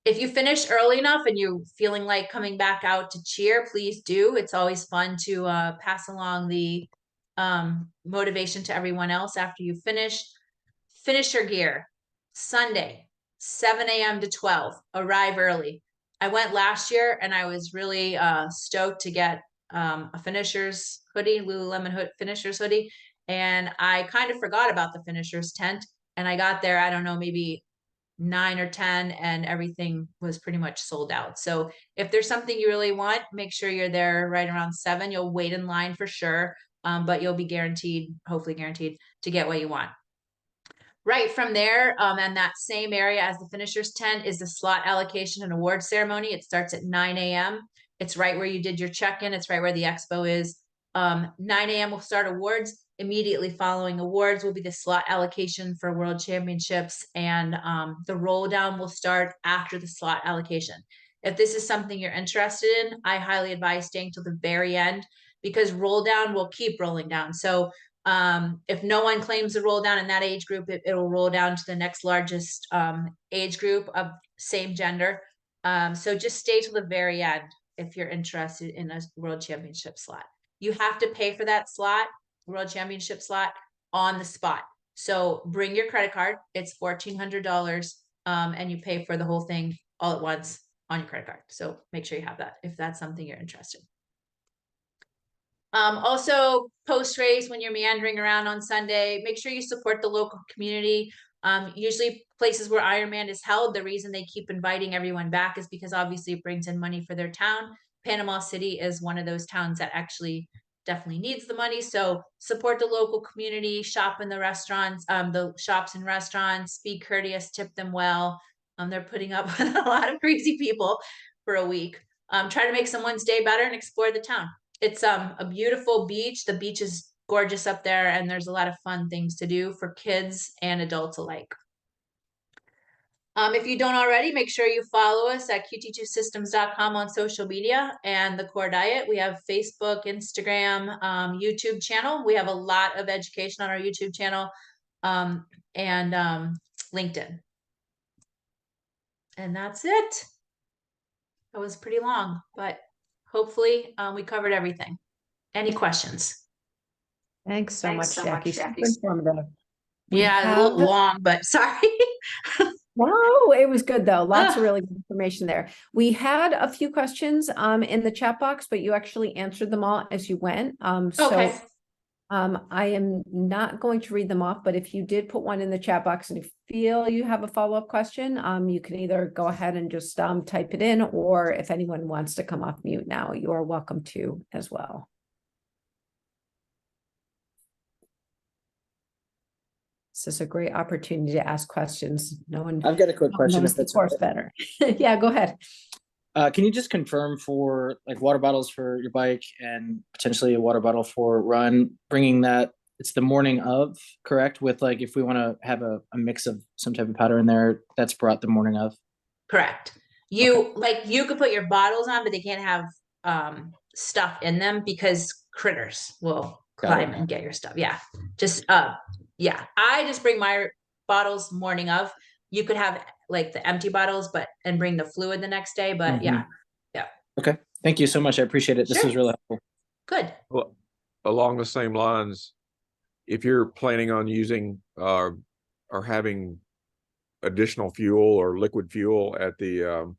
If you finish early enough and you're feeling like coming back out to cheer, please do. It's always fun to pass along the motivation to everyone else after you finish. Finish your gear. Sunday, 7 a.m. to 12. Arrive early. I went last year and I was really stoked to get a finisher's hoodie, Lululemon finisher's hoodie. And I kind of forgot about the finisher's tent. And I got there, I don't know, maybe 9 or 10, and everything was pretty much sold out. So if there's something you really want, make sure you're there right around 7. You'll wait in line for sure, but you'll be guaranteed, hopefully guaranteed, to get what you want. Right from there, and that same area as the finisher's tent is the slot allocation and award ceremony. It starts at 9 a.m. It's right where you did your check-in. It's right where the expo is. 9 a.m. will start awards. Immediately following awards will be the slot allocation for world championships, and the roll down will start after the slot allocation. If this is something you're interested in, I highly advise staying till the very end, because roll down will keep rolling down. So if no one claims the roll down in that age group, it will roll down to the next largest age group of same gender. So just stay till the very end if you're interested in a world championship slot. You have to pay for that slot, world championship slot, on the spot. So bring your credit card. It's $1,400, and you pay for the whole thing all at once on your credit card. So make sure you have that if that's something you're interested in. Also, post-race, when you're meandering around on Sunday, make sure you support the local community. Usually places where Ironman is held, the reason they keep inviting everyone back is because obviously it brings in money for their town. Panama City is one of those towns that actually definitely needs the money. So support the local community, shop in the restaurants, the shops and restaurants, be courteous, tip them well. They're putting up with a lot of crazy people for a week. Try to make someone's day better and explore the town. It's a beautiful beach. The beach is gorgeous up there, and there's a lot of fun things to do for kids and adults alike. If you don't already, make sure you follow us at QT2systems.com on social media and the Core Diet. We have Facebook, Instagram, YouTube channel. We have a lot of education on our YouTube channel, and LinkedIn. And that's it. That was pretty long, but hopefully we covered everything. Any questions? Thanks so much, Jackie. Super informative. Yeah, a little long, but sorry. No, it was good though. Lots of really good information there. We had a few questions in the chat box, but you actually answered them all as you went. Okay. I am not going to read them off, but if you did put one in the chat box and you feel you have a follow-up question, you can either go ahead and just type it in, or if anyone wants to come off mute now, you are welcome to as well. This is a great opportunity to ask questions. I've got a quick question. Knows the course better. Yeah, go ahead. Can you just confirm for like water bottles for your bike and potentially a water bottle for run, bringing that, it's the morning of, correct? With like, if we want to have a mix of some type of powder in there, that's brought the morning of? Correct. You could put your bottles on, but they can't have stuff in them because critters will climb and get your stuff. Yeah. Just yeah. I just bring my bottles morning of. You could have like the empty bottles, and bring the fluid the next day. But yeah. Okay. Thank you so much. I appreciate it. This was really helpful. Good. Well, along the same lines, if you're planning on using or having additional fuel or liquid fuel at the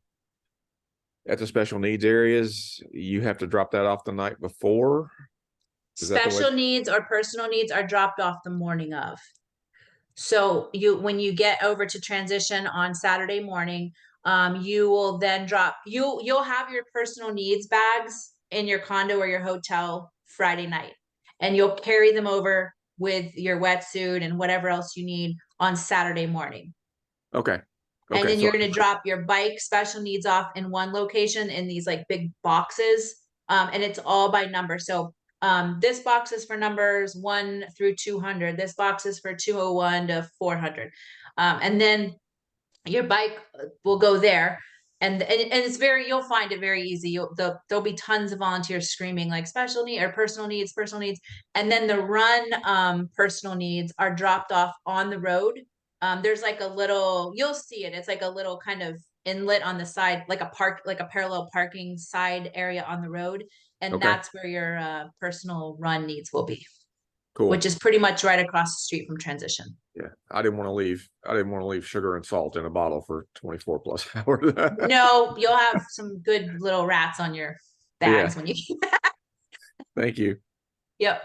at the special needs areas, you have to drop that off the night before? Is that the way- Special needs or personal needs are dropped off the morning of. So when you get over to transition on Saturday morning, you will then you'll have your personal needs bags in your condo or your hotel Friday night, and you'll carry them over with your wetsuit and whatever else you need on Saturday morning. Okay. And Okay, then so- you're going to drop your bike special needs off in one location in these like big boxes. And it's all by number. So this box is for numbers 1 through 200. This box is for 201 to 400. And then your bike will go there. And it's you'll find it very easy. There'll be tons of volunteers screaming like special need or personal needs. And then the run personal needs are dropped off on the road. There's like a little, you'll see it. It's like a little kind of inlet on the side, like a parallel parking side area on the road. And Okay. that's where your personal run needs will be, Cool. which is pretty much right across the street from transition. Yeah, I didn't want to leave sugar and salt in a bottle for 24 plus hours. No, you'll have some good little rats on your bags when you. Thank you. Yep.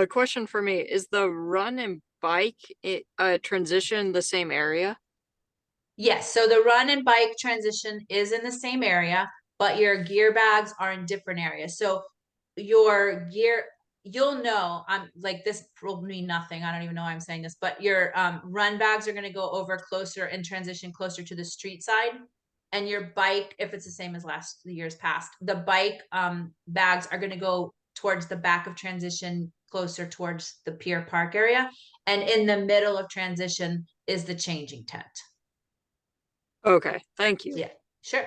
Question for me, is the run and bike transition the same area? Yes, so the run and bike transition is in the same area, but your gear bags are in different areas. So your gear, you'll know, I'm like, this will mean nothing. I don't even know why I'm saying this, but your run bags are going to go over closer and transition closer to the street side. And your bike, if it's the same as the years past, the bike bags are going to go towards the back of transition, closer towards the Pier Park area. And in the middle of transition is the changing tent. Okay, thank you. Yeah, sure.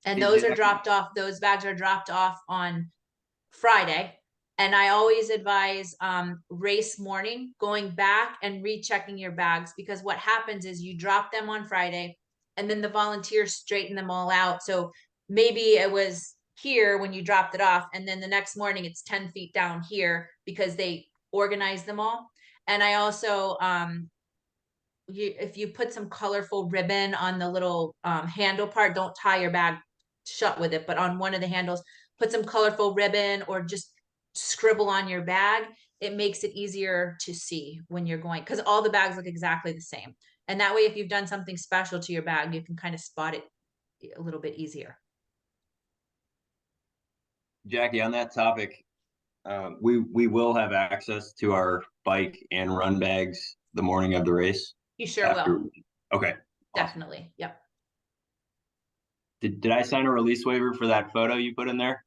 And Hey, those are Jackie. dropped off, those bags are dropped off on Friday. And I always advise race morning going back and rechecking your bags, because what happens is you drop them on Friday and then the volunteers straighten them all out. So maybe it was here when you dropped it off, and then the next morning it's 10 feet down here because they organized them all. And I also if you put some colorful ribbon on the little handle part, don't tie your bag shut with it, but on one of the handles, put some colorful ribbon or just scribble on your bag. It makes it easier to see when you're going, because all the bags look exactly the same. And that way, if you've done something special to your bag, you can kind of spot it a little bit easier. Jackie, on that topic, we will have access to our bike and run bags the morning of the race. You sure will. Okay. Awesome. Definitely. Yep. Did I sign a release waiver for that photo you put in there?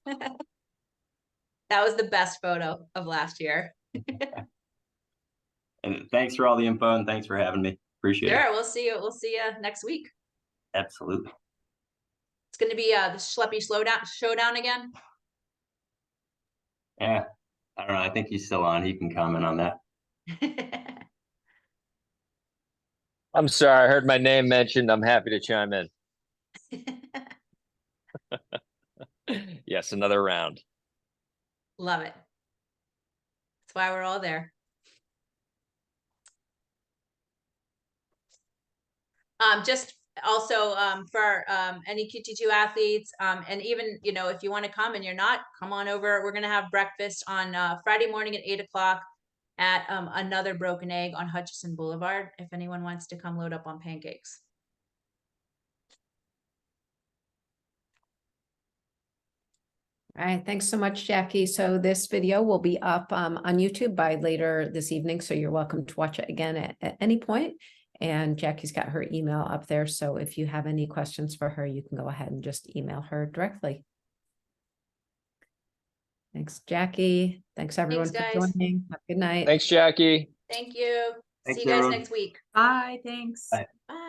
That was the best photo of last year. And thanks for all the info and thanks for having me. Appreciate Sure. it. We'll see you. We'll see you next week. Absolutely. It's going to be the Schleppy Showdown again. Yeah. I don't know. I think he's still on. He can comment on that. I'm sorry, I heard my name mentioned. I'm happy to chime in. Yes, another round. Love it. That's why we're all there. Just also for any QT2 athletes, and even, you know, if you want to come and you're not, come on over. We're going to have breakfast on Friday morning at 8 o'clock at another Broken Egg on Hutchison Boulevard, if anyone wants to come load up on pancakes. All right, thanks so much, Jackie. So this video will be up on YouTube by later this evening, so you're welcome to watch it again at any point. And Jackie's got her email up there, so if you have any questions for her, you can go ahead and just email her directly. Thanks, Jackie. Thanks, everyone, Thanks, for guys. joining. Have a good night. Thanks, Jackie. Thank you. Thanks, See you guys everyone. next week. Bye, thanks. Bye. Bye.